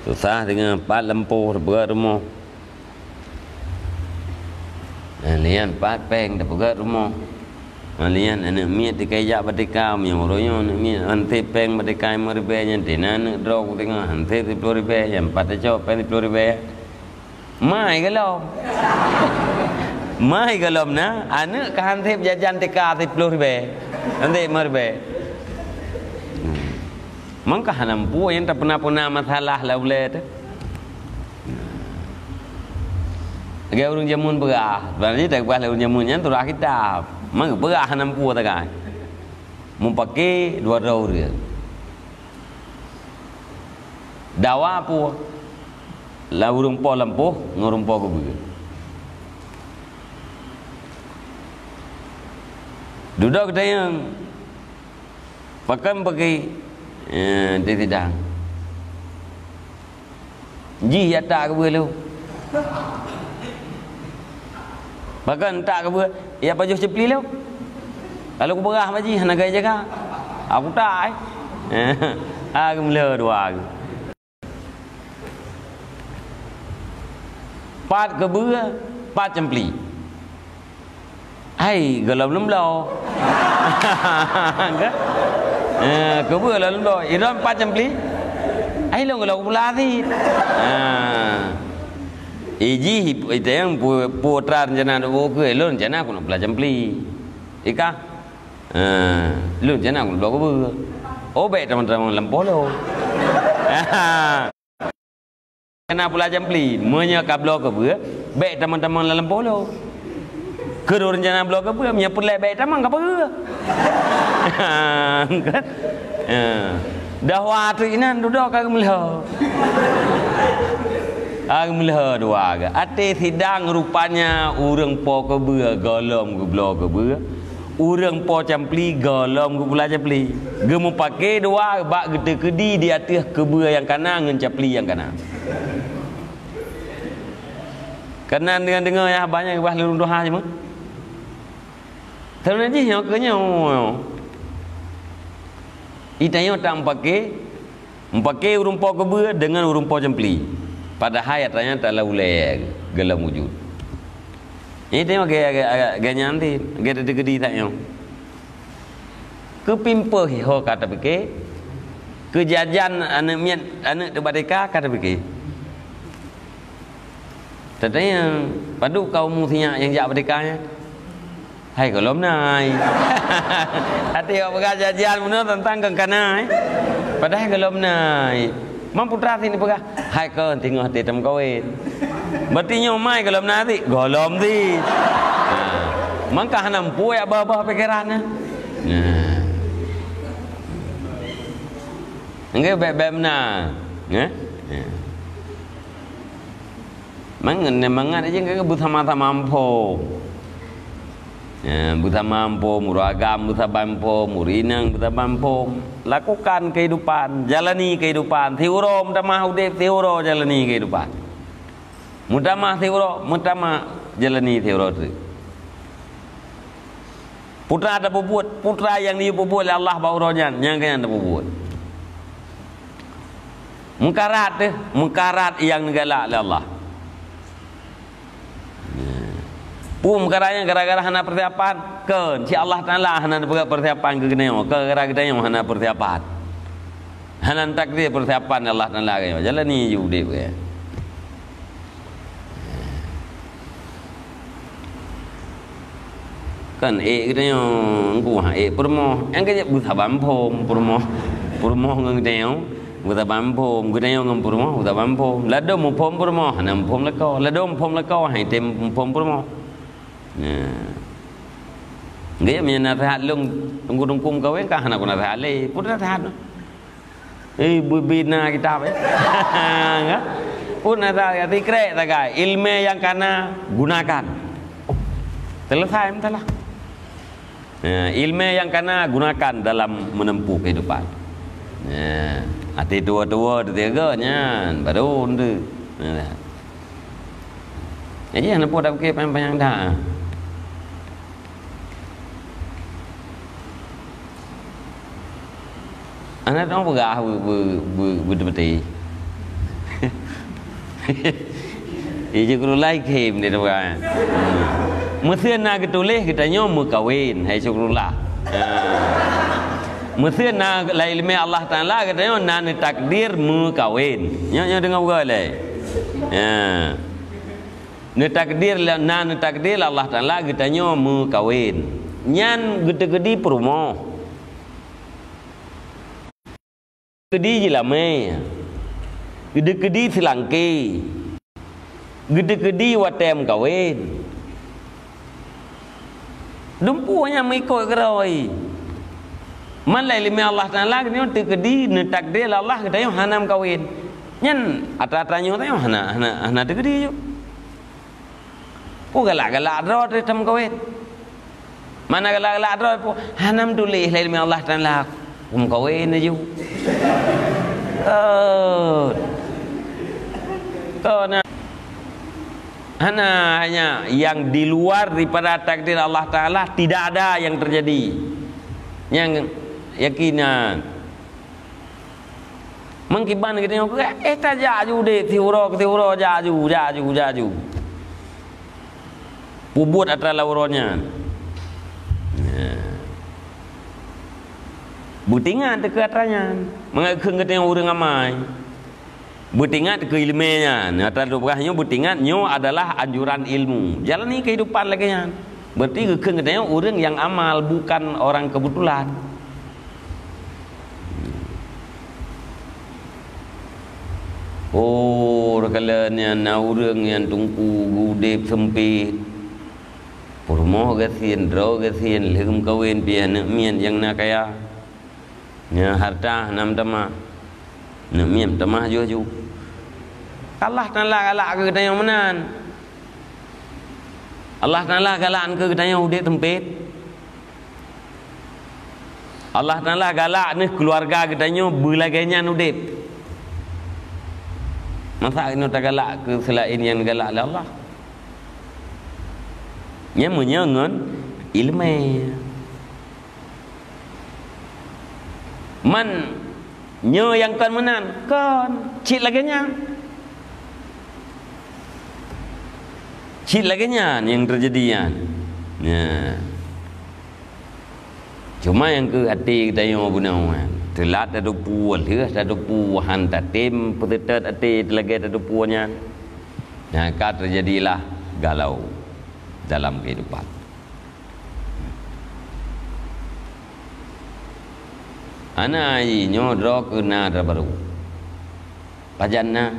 Susah dengan empat lempuh berat rumah. Lian pat peng dah pegat rumah. Lian anak miat dikaya batika mi oroyo anak miat ante peng batika merbe nya tenan drog tengah ante 10 ribu yang pat cop pen 10 ribu. Mai galom. Mai galom na anak kan tep jajan tika 10 ribu. Ante merbe. Mangka hanam pu yang tak pernah masalah lah boleh tu. Gaya urung jamun berah, berarti tak boleh urung jamunnya tu rak kitab. Mang berah hanam pu tak kan? Mumpake 200 dia. Dawa pu, la urung po lampuh, ngurung po ke ber. Duduk kita yang pakai dia tidak. Ji ya tak ke ber lu. Bahkan tak ke ber, ya pajuh cepli lu. Kalau aku berah maji, nak gaya jaga. Aku tak. Aku mula dua. Pat ke ber, pat cepli. Hai, galau lemlau. Ke ber lah lemlau. Iran pat cepli. Hai lo galau pula ti. Iji itu yang putra rencana dua ke, lo rencana aku nak belajar beli, ika, lo rencana aku nak belajar, oh baik teman-teman lempol lo, rencana belajar beli, menyakap belajar ber, baik teman-teman lempol lo, kedua rencana belajar ber, menyapulai baik teman apa ber, kan, dah waktu ini duduk kagak melihat. Agmlah dua aga. Ate sidang rupanya urang po ke ber golom ke blo ke ber. Urang po campli golom ke pula campli. Gemu pakai dua bak gede kedi di atas ke ber yang kanan ngan campli yang kanan. Kanan dengan dengar ya banyak bah lurung doha cuma. Terus ni yang kenya. Itanya tak pakai urang po ke ber dengan urang po campli. Pada hayat ternyata tak laulai gelam wujud. Ini tengok gaya nyanti, gaya degedi tak yang. Kepimpa ho kata fikir, kejajan anak miat anak tebadeka kata fikir. Tadanya padu kaum musinya yang jak berdekanya. Hai kalau menai. Hati awak berjajan benar tentang kengkanai. Padahal kalau menai. Mampu terasi ni pegah. Hai ke tengok hati tem kawin. Berarti nyomai kalau nanti golom ti. Mangka hanam pu ya bah pikirannya. Nah. Enggak beb mana. Ya. Mangan aja enggak buta mata mampu. Buta mampu, muragam buta mampu, murinang buta mampu. Lakukan kehidupan, jalani kehidupan. Tiuro mutamah udep, tiuro jalani kehidupan. Mutamah tiuro, mutamah jalani tiuro tu. Putra ada buat, putra yang dia buat Allah bauronya, yang kena ada buat. Mengkarat yang galak oleh Allah. Karanya gara-gara hana persiapan ke si Allah Taala hana persiapan ke geneo ke gara-gara yang hana persiapan hana takdir persiapan Allah Taala ke jalan ni udip ke kan geneo ngku ha permo yang ke buta bampom permo geneo buta bampom geneo ngam permo buta bampom ladom pom permo hana pom leko ladom pom leko hai tem pom permo. Dia punya nasihat lung tunggu kawin kah nak nasihat le pun nasihat bina kita pun nasihat tikrek tagai ilmu yang kana gunakan selesai entahlah ilmu yang kana gunakan dalam menempuh kehidupan hati tua-tua tiga-tiganya baru tu jadi anak pun dah fikir panjang-panjang dah. Anak orang berah berdebati. Ia je kalau like him dia orang. Mesin na ketulih katanya mukawin, hai syukurullah. Mesin na la ilmi Allah Taala katanya nan takdir mukawin. Nya dengar boleh. Ne takdir nan takdir Allah Taala katanya mukawin. Nyan gede-gede perumoh. Gede jilame. Gede-gede selangki. Gede-gede watem kawin. Dumpunya mengikut keroi. Man la ilmi Allah Taala ni tegedi ne takdir Allah kita yo hanam kawin. Nyen ata-atanya ta yo hana tegedi yo. Pu galak-galak ro tem kawin. Mana galak-galak ro pu hanam tulis la ilmi Allah Taala kawin aja. Kau hanya yang di luar daripada takdir Allah Ta'ala tidak ada yang terjadi. Yang yakinan mengkiban kita yang tak jaju deh tiuro jaju bubut atas lauronya butingan dekat atasnya mengakung kita yang orang ramai. Butingat ke ilmunya, atas rupanya butingatnya adalah anjuran ilmu. Jalani kehidupan lagi nya. Berarti kekengnya orang yang amal bukan orang kebetulan. Oh, kalanya na orang yang tungku gudep sempit. Purmo gasien, draw gasien, legum kawin pian mien yang na kaya. Nya harta nam tama. Nak miam tamah ju. Allah Taala galak ke kita yang menan. Allah Taala galak ke kita yang udip tempit. Allah Taala galak ni keluarga kita yang belagainya udip. Masa ini tak galak ke selain yang galak oleh Allah. Nya menyengon ilmu. Man nyo yang kan menan kan cik laginya yang terjadian ya. Cuma yang ke hati kita yang bunawan telat ada puan lihat ada puan tatim petetet hati lagi ada puannya maka terjadilah galau dalam kehidupan. Ana nyo dro kena baru. Pajanna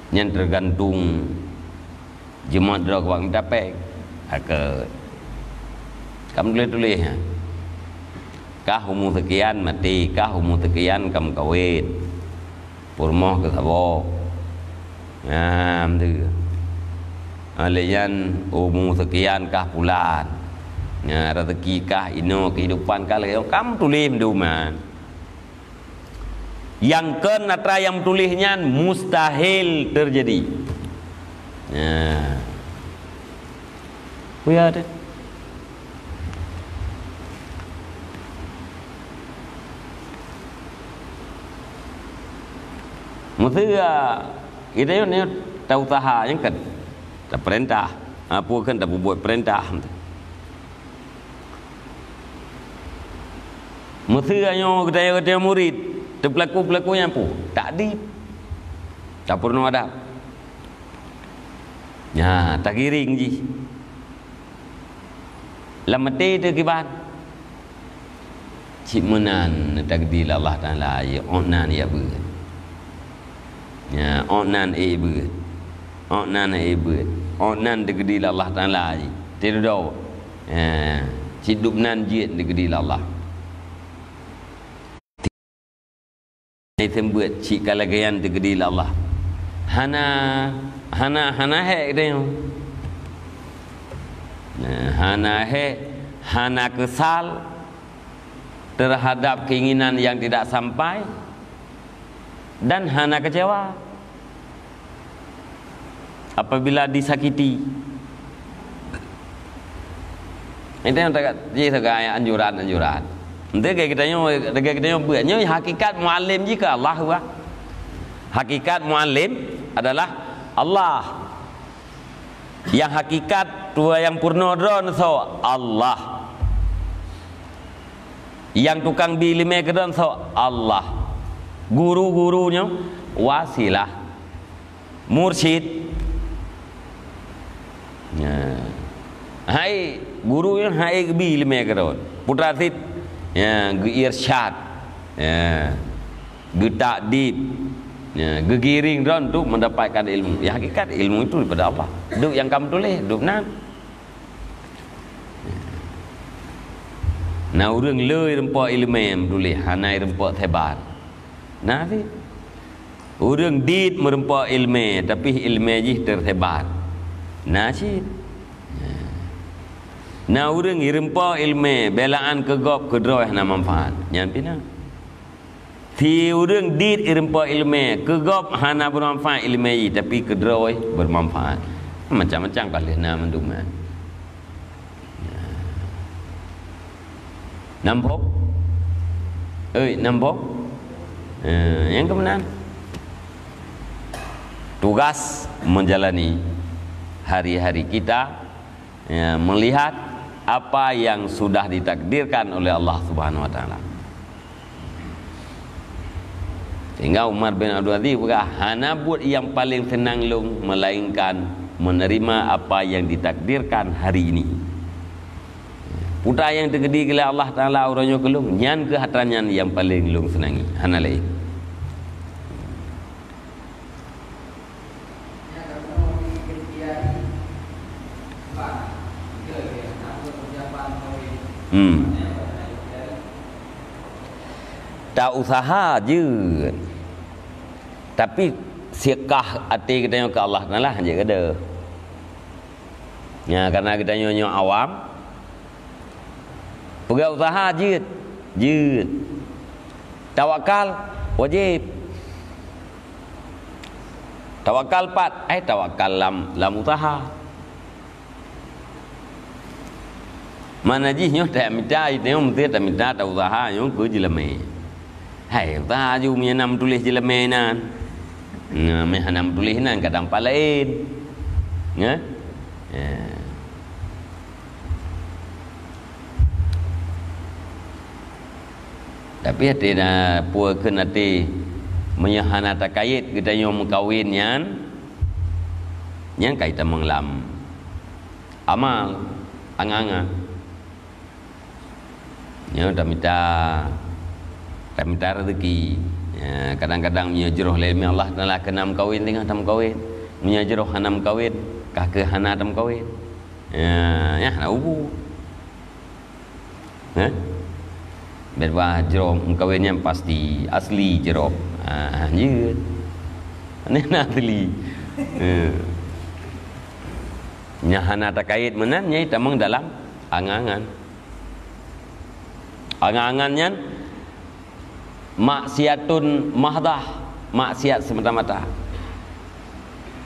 yang tergantung jemaat dro wang dapat ke kamu tulis ha. Kah umur sekian mati, kah umur sekian kamu kawin. Purmoh ke sabo. Ngam tu. Alian umur sekian kah bulan. Ya, rezeki kah ino kehidupan kah kamu tulis duman. Yang kenatra yang tulisnya mustahil terjadi. Ya. Buya ada. Mestinya kita ni tahu usaha yang kan tak perintah apa kan tak buat perintah. Mestinya kita murid terpelaku-pelakunya pun tak di tak pernah ada ya tak giring ji lamati tu kiban cik menan takdir Allah Taala ya onan ya ber ya onan ber onan takdir Allah Taala tidak do ya cik dubnan jiat takdir Allah itu buat cik kalagayan tegedi Allah. Hana hek dia. Hana kesal terhadap keinginan yang tidak sampai dan hana kecewa apabila disakiti. Itu yang tak anjuran. Kita kita buatnya hakikat muallim jika Allah wa. Hakikat muallim adalah Allah. Yang hakikat tua yang purna dron so Allah. Yang tukang bilime kedon so Allah. Guru-gurunya wasilah, mursyid. Ya. Hai guru yang hai bilime kedon. Putra sit ya irsyad. Ya. Getakdib. Ya, gegiring dron tu mendapatkan ilmu. Ya hakikat ilmu itu daripada Allah. Duk yang kamu tulis, duk nan. Nah orang lei rempak ilmu tulis, hanai rempak tebar. Nah si orang dit merempak ilmu, tapi ilmu je tersebar. Nah si. Nah orang rempak ilmu, belaan kegop kedroh na manfaat. Yang pina. Si orang dit irempa ilmu kegop hana bermanfaat ilmu tapi kedroi bermanfaat. Macam-macam kali nak menduman. Nampak? Nampak? Yang kemudian tugas menjalani hari-hari kita melihat apa yang sudah ditakdirkan oleh Allah Subhanahu wa taala. Sehingga Umar bin Abdul Aziz berkata, hana buat yang paling senang long melainkan menerima apa yang ditakdirkan hari ini. Putra yang tergedi oleh Allah Taala orangnya kelung, nyan ke hatranyan yang paling long senangi. Hana lain. Tak usaha je. Tapi siakah hati kita ke Allah Taala je kada. Ya karena kita nyonya awam. Pegang usaha je. Tawakal wajib. Tawakal tawakal lam usaha. Mana jihnya tak minta itu mesti tak minta tak usaha yang ku jeleme. Hai usaha ju punya nam tulis jeleme nan. Nah, nam tulis nan kadang palain. Ya. Tapi hati dah puas ke nanti menyahana takayit kita yang kawin yang kaitan menglam amal angangan yang dah minta rezeki ya, kadang-kadang menyajroh lelmi Allah Taala kenam kawin tengah tam kawin menyajroh hanam kawin kakek hana tam kawin ya nak ubu berwah jerom kawinnya pasti asli jerom je ni asli nyahana takait menan nyai tamang dalam angangan angangannya maksiatun mahdah maksiat semata-mata.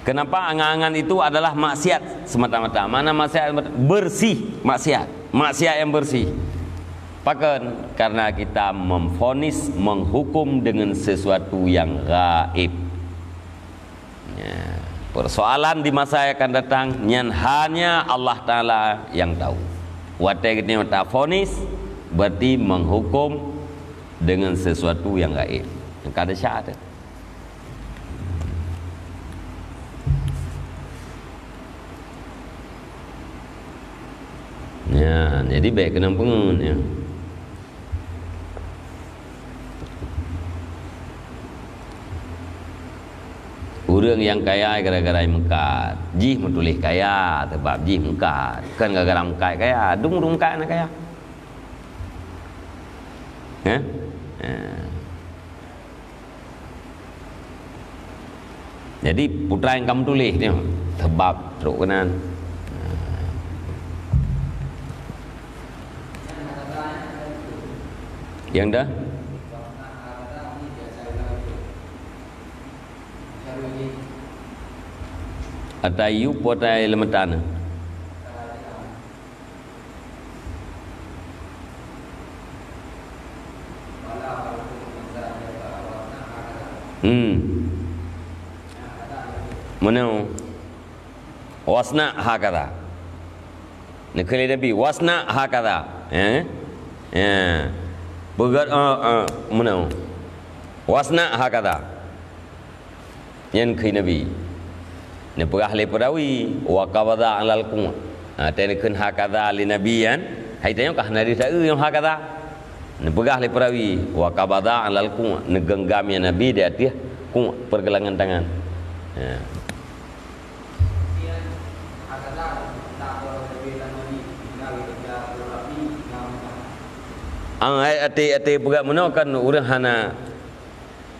Kenapa angangan itu adalah maksiat semata-mata? Mana maksiat bersih maksiat yang bersih. Pakan karena kita memvonis menghukum dengan sesuatu yang gaib. Ya, persoalan di masa yang akan datang yang hanya Allah Taala yang tahu. Watai kita minta vonis berarti menghukum dengan sesuatu yang gaib. Yang kada syahadat. Ya, jadi baik kena pengun ya. Orang yang kaya gara-gara mengkat, jih menulis kaya sebab jih mengkat, kan gara-gara mengkat kaya, dung mengkat nak kaya. Jadi putra yang kamu tulis ni sebab teruk kenan. Yang dah Atayu potai lemetana. Mana? wasna hakadha. Nekali Nabi wasna hakadha. Begat mana? Wasna hakadha. Yan kai Nabi. Ne perah le perawi wa qabada alal qum. Tene kun hakadha li nabiyan. Hai tanya kah nari sa yang hakadha. Ne perah le perawi wa qabada alal qum. Ne genggam ya Nabi di atas qum pergelangan tangan. Ati pegak meno kan urang hana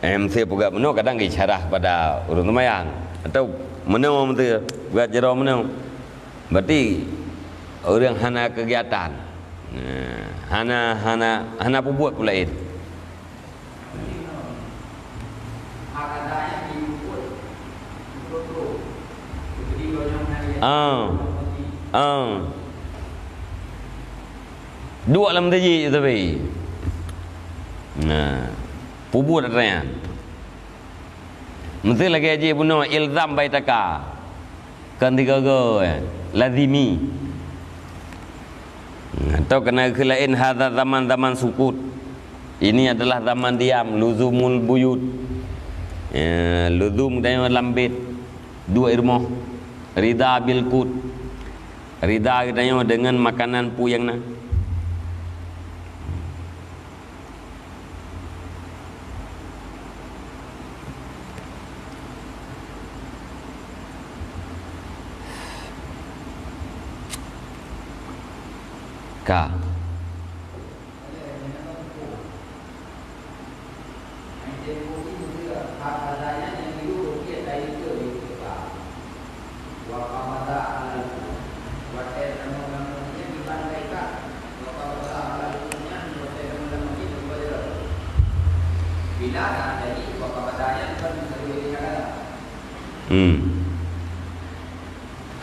MC pegak meno kadang isyarah pada urang temayang atau meno tu buat jero meno berarti urang hana kegiatan hana buat pula itu dua dalam taji tapi pubut adanya mesti lagi aja puno ilzam baitaka kan tiga lazimi atau kena kelain hadza zaman sukut ini adalah zaman diam luzumul buyut luzum dan lambit dua irmoh rida bil kut rida katanya dengan makanan puyang na ka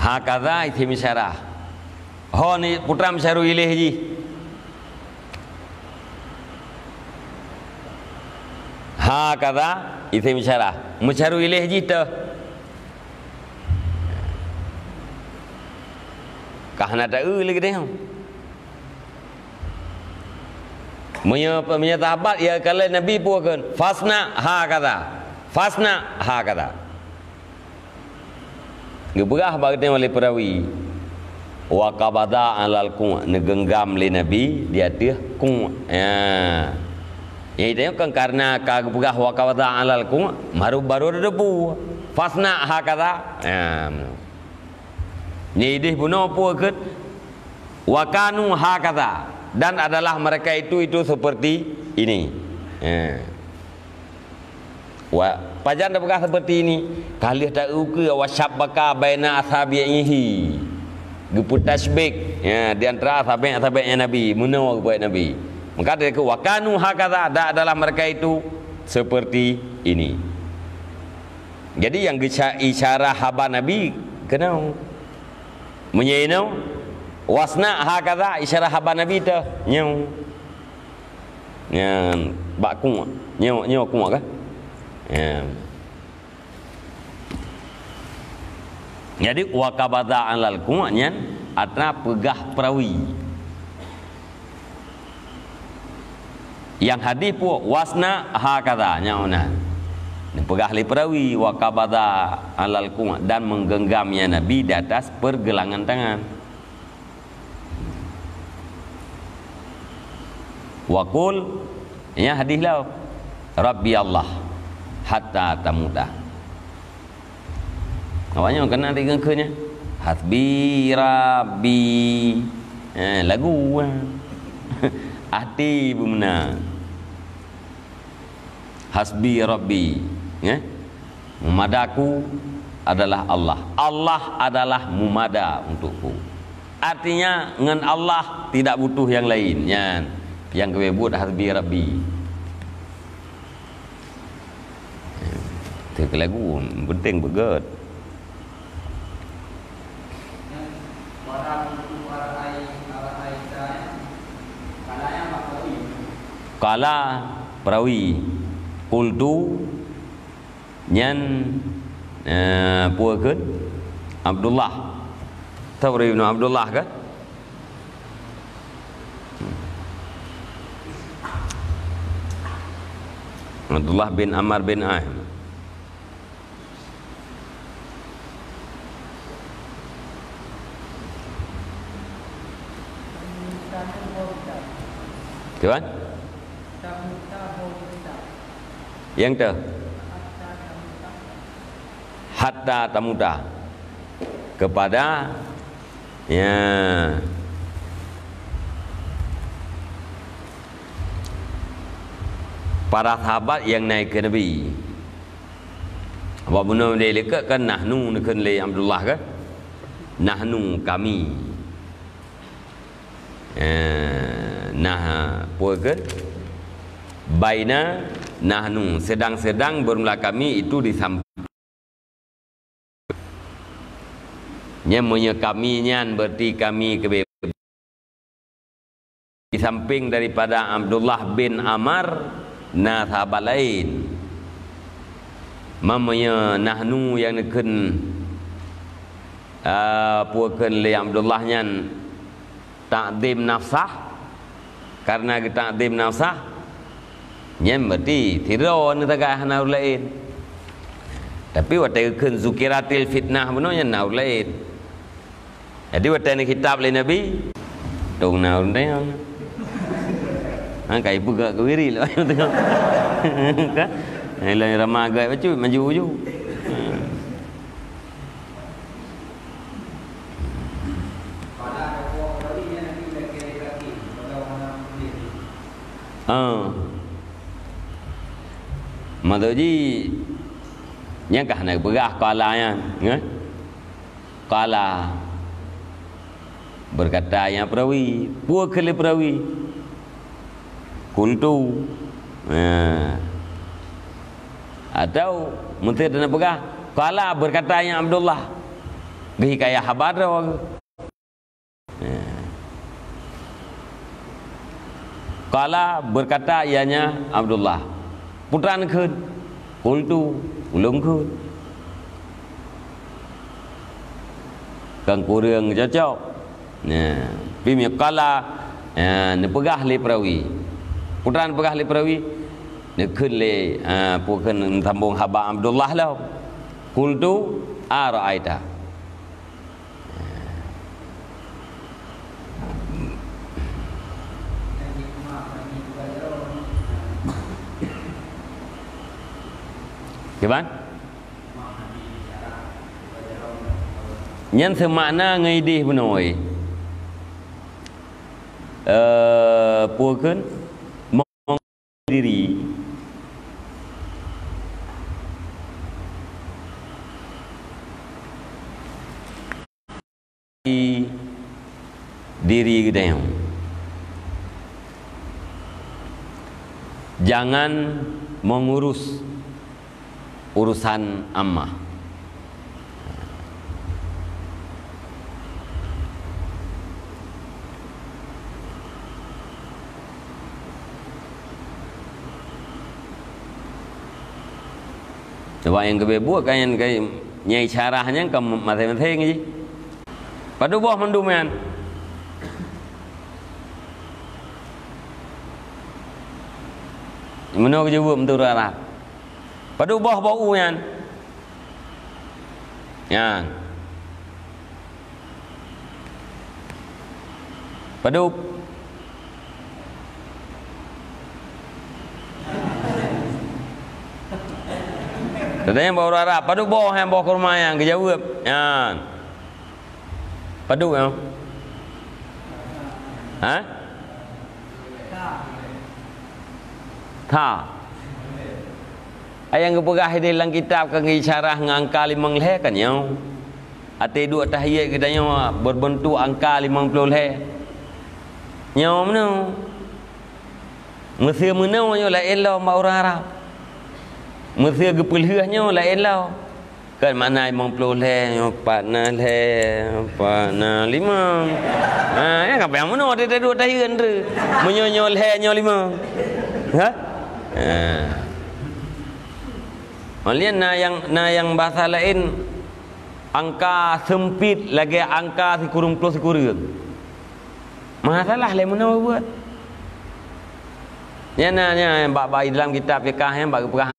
hakadha ithi misyarah ho ni putra misyaru ilih ji hakadha ithi misyarah misyaru ilih ji tu kahna ta lagi deh Punya tahabat ya kalau Nabi puakan fasna hakadha geberah bagi oleh perawi wa qabada alal qum negenggam li Nabi di atas qum ya itu kan karena geberah wa qabada alal qum baru debu fasna hakadha ni dih puno puakan wa kanu hakadha dan adalah mereka itu seperti ini. Pajan dah berkata seperti ini. Kali tak uke wasyabaka baina ashabihi. Geput tasbik di antara ashabi-ashabinya Nabi, menawar kepada Nabi. Maka dia kata wakanu hakadha, adalah mereka itu seperti ini. Jadi yang isyarah haba Nabi kena menyenau wasna hakadha isyarah haba Nabi tu nyau nyan bak ku nyau ku kan jadi wa qabada alal ku nyan atra pegah perawi yang hadis pu wasna hakadha nyau na pegah li perawi wa qabada alal ku dan menggenggamnya Nabi di atas pergelangan tangan Wakul ya hadis lau Rabbi Allah hatta tamuda. Awaknya kena tiga kenya hasbi Rabbi lagu hati bumna hasbi Rabbi mumadaku adalah Allah. Allah adalah mumada untukku. Artinya dengan Allah tidak butuh yang lainnya. Yang kebebut hasbi Rabbi. Itu lagu penting begat. Kala perawi kultu nyan puakeun Abdullah. Tahu Ibnu Abdullah kan? Abdullah bin Amr bin Ahim. Tuan? Yang tu hatta tamuta, kepada ya para sahabat yang naik ke Nabi. Apa benda dia lekat kan nahnu nak le Abdullah kan? Nahnu kami. Nah, puakan baina nahnu, sedang-sedang bermula kami itu di samping. Nyamanya kami nyan berarti kami ke di samping daripada Abdullah bin Amr na sahabat lain. Mamanya nahnu yang neken puakan le Abdullah nyan takdim nafsah. Karena kita takdim nafsah nyam berarti tiro ni tagah naur lain. Tapi waktu kan zukiratil fitnah benarnya naur lain. Jadi waktu ni kitab le Nabi tung naur dia. Kai buka ke wiri lah tengok. Kan? Lai ramai agak baca maju je. Maksudnya yang kah nak berah kalanya, kala berkata yang perawi, puak kali perawi, kultu, atau menteri dan berah kala berkata yang Abdullah, gih kaya habar dah. Kala berkata ianya Abdullah, putran khun, kultu, ulung khun. Kang kurang cocok. Nah, pimia kala ne pegah le perawi. Putran pegah le perawi, ne khun le pukan sambung haba Abdullah lah. Kultu ara'aita. Kapan? Yang semakna ngaidih benoi. Puakan mong diri. Diri kita. Jangan mengurus urusan ammah. Sebab yang kebe buat kan yang nyai carahnya ke masing-masing je. Padu boh mendumian. Mana kerja buat mentu rara. Padu boh bau yan. Yang. Padu. Katanya bau rara, padu boh yang boh kurma yang kerja buat. Yang. Padu yang. Ha? Tha. Ayang kepegah di dalam kitab ke ngisyarah ngangka 5 leh kan nyau. Ate dua tahiyat kita nyau berbentuk angka 50 leh. Nyau mana? Mesir mana nyau lain lah mak orang Arab. Mesir gepelhah nyau lain lah. Kan mana 50 leh, 4 leh, 4 5. Ya apa yang mana ada dua tahiyat tu. Menyonyol leh nyau 5. Ha? Malian na yang bahasa lain angka sempit lagi angka si kurung plus si kurung. Masalah lain mana buat. Nya bab dalam kitab fiqh yang bab perang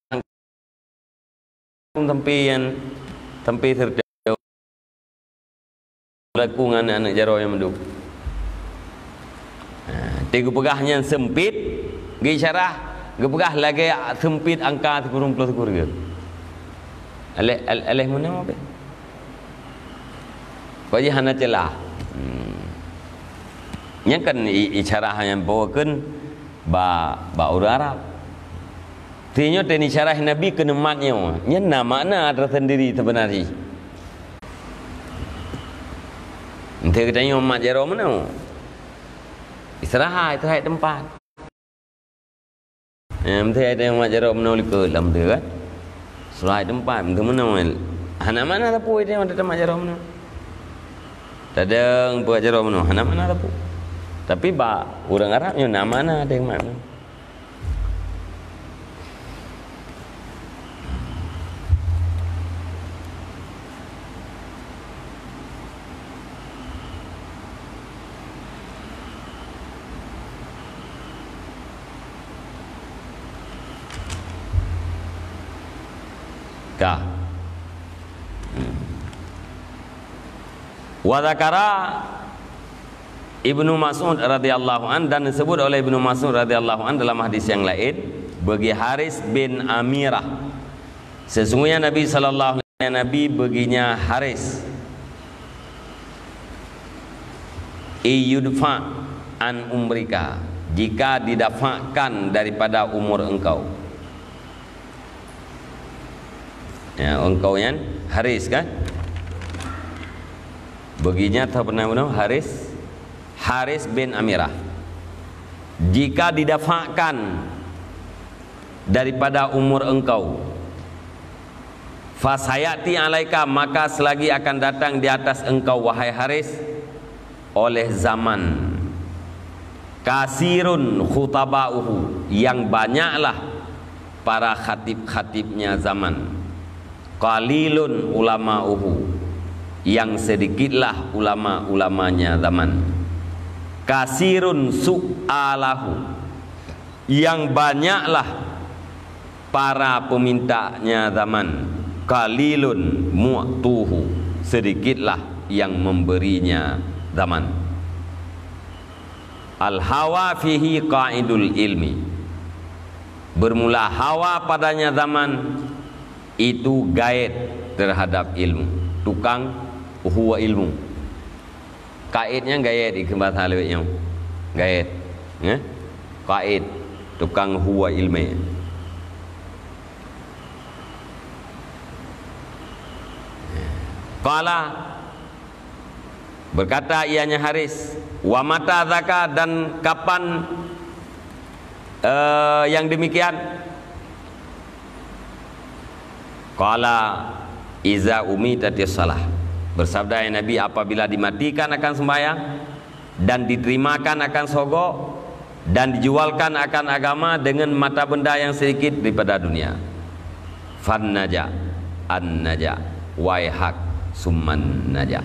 tempi serta laku dengan anak jaro yang menduk. Tiga pegahnya sempit, gi syarah, gi pegah lagi sempit angka si kurung plus si kurung. Alih mana apa? Bagi hana celah. Yang kan isyarah yang bawakan ba orang Arab. Tinya teni isyarah Nabi kena maknya. Nya makna tersendiri sebenarnya. Ente katanya mak jaro mana? Istirahat tempat. Ente ada mak jaro mana ke dalam tu kan? Istirahat tempat, ente mana? Hana mana tapu dia ada mak jaro mana? Tadang buat jaro mana? Hana mana tapu? Tapi orang Arabnya nama mana ada yang mana? Kah? Wadakara Ibnu Mas'ud radhiyallahu an, dan disebut oleh Ibnu Mas'ud radhiyallahu an dalam hadis yang lain bagi Haris bin Amirah. Sesungguhnya Nabi sallallahu alaihi wasallam Nabi baginya Haris iyudfa an umrika, jika didafakkan daripada umur engkau. Ya, engkau yang Haris kan? Baginya tahu pernah Haris bin Amirah, jika didafakkan daripada umur engkau, fasayati alaika, maka selagi akan datang di atas engkau wahai Haris oleh zaman kasirun khutabauhu, yang banyaklah para khatib-khatibnya zaman, qalilun ulamauhu, yang sedikitlah ulama-ulamanya zaman, kasirun su'alahu, yang banyaklah para pemintanya zaman, qalilun mu'tuhu, sedikitlah yang memberinya zaman. Al-hawa fihi qaidul ilmi, bermula hawa padanya zaman itu gaid terhadap ilmu, tukang huwa ilmu. Kaidnya gaid di bahasa Arabnya. Gaid, ya? Kaid, tukang huwa ilmi. Qala, berkata ianya Haris, wa mata zaka, dan kapan yang demikian? Qala iza umitatis salah, bersabda ya Nabi, apabila dimatikan akan sembahyang dan diterima,kan akan sogok dan dijualkan akan agama dengan mata benda yang sedikit daripada dunia. Fan naja an naja waihak summan naja.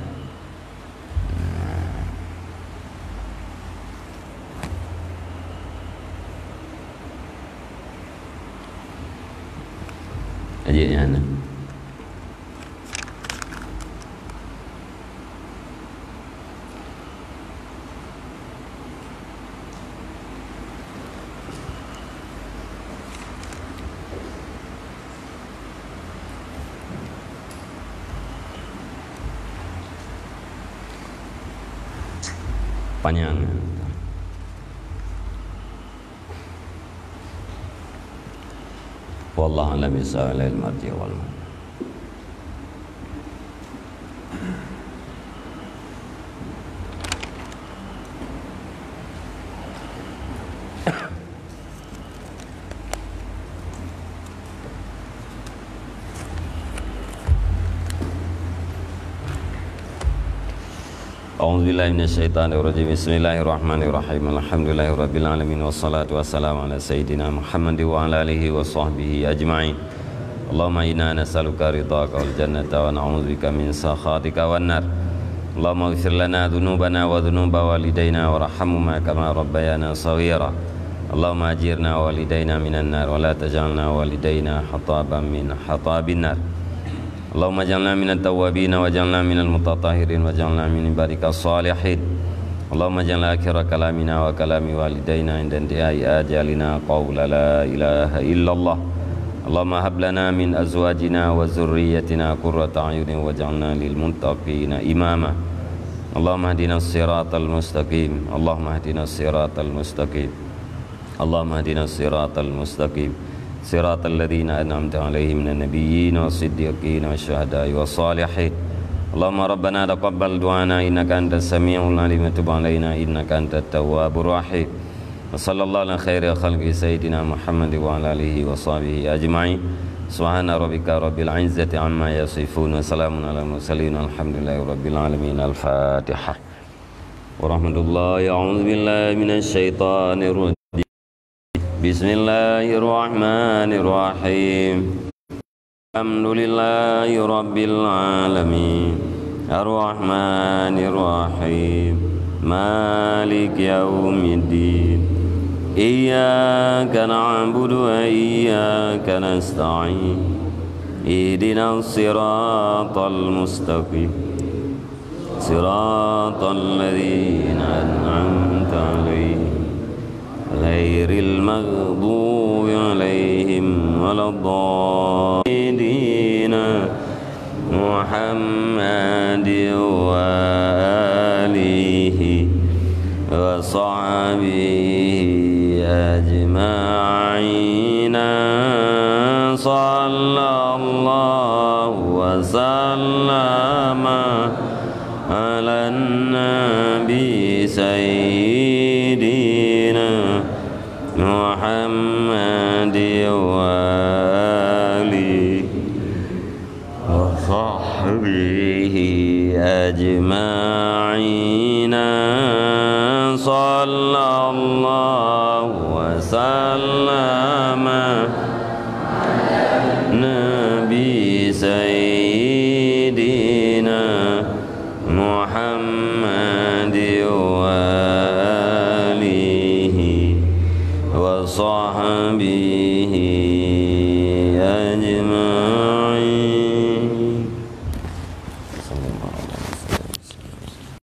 Ajaknya anak. Panjang. Wallahu a'lam bishawab. Al-marji wal marji. A'udzubillahi minasyaitonirrajim. Bismillahirrahmanirrahim. Alhamdulillahirabbil alamin wassalatu wassalamu ala sayyidina Muhammad wa ala alihi wa sahbihi ajma'in. Allahumma inna nas'aluka ridhaka wal jannata wa na'udzubika min sakhatika wan nar. Allahumma ighfir lana dhunubana wa dhunuba walidayna warhamhuma kama rabbayana shaghira. Allahumma ajirna walidayna minan nar wa la taj'alna walidayna hataban min hatabin nar. Allahumma ij'alna minat tawwabin wa ij'alna minal mutatahhirin wa ij'alna min ibadika shalihin. Allahumma ij'al akhira kalamina wa kalami walidayna inda intihai ajalina qawla la ilaha illallah. Allahumma hab lana min azwajina wa zurriyyatina qurrata a'yunin waj'alna lil muttaqina imama. Allahumma ihdinas siratal mustaqim. Allahumma ihdinas siratal mustaqim. Allahumma ihdinas siratal mustaqim. Siratal ladzina an'amta 'alaihim minan nabiyyin was-siddiqin wasyuhada'i was-shalihin. Allahumma rabbana taqabbal du'ana innaka antas samiul 'alim wa tub 'alaina innaka antat tawwabur rahim. Wa sallallahu ala khairi khalqi sayyidina Muhammad wa ala alihi wa sahbihi ajma'in. Subhana rabbika rabbil izzati amma yasifun wa salamun alal mursalin alhamdulillahi rabbil alamin. Al-Fatihah. Wa rahmatullahi a'udzu billahi minasy syaithanir rajim. Bismillahirrahmanirrahim. Alhamdulillahi rabbil alamin. Ar-Rahmanir Rahim. Malik yaumiddin. Iyyaka na'budu wa iyyaka nasta'in. Ihdinas siratal mustaqim. Siratal ladzina an'amta 'alaihim ghairil maghdubi 'alaihim waladdallin. Muhammadin wa alihi wa sahbihi ajma'in. Sallallahu wa sallama ala nabi sayyidina Muhammadin wa alihi wa sahbihi ajma'in. Sallallahu wa sallama nabi sayyidina Muhammadin wa alihi wa sahbihi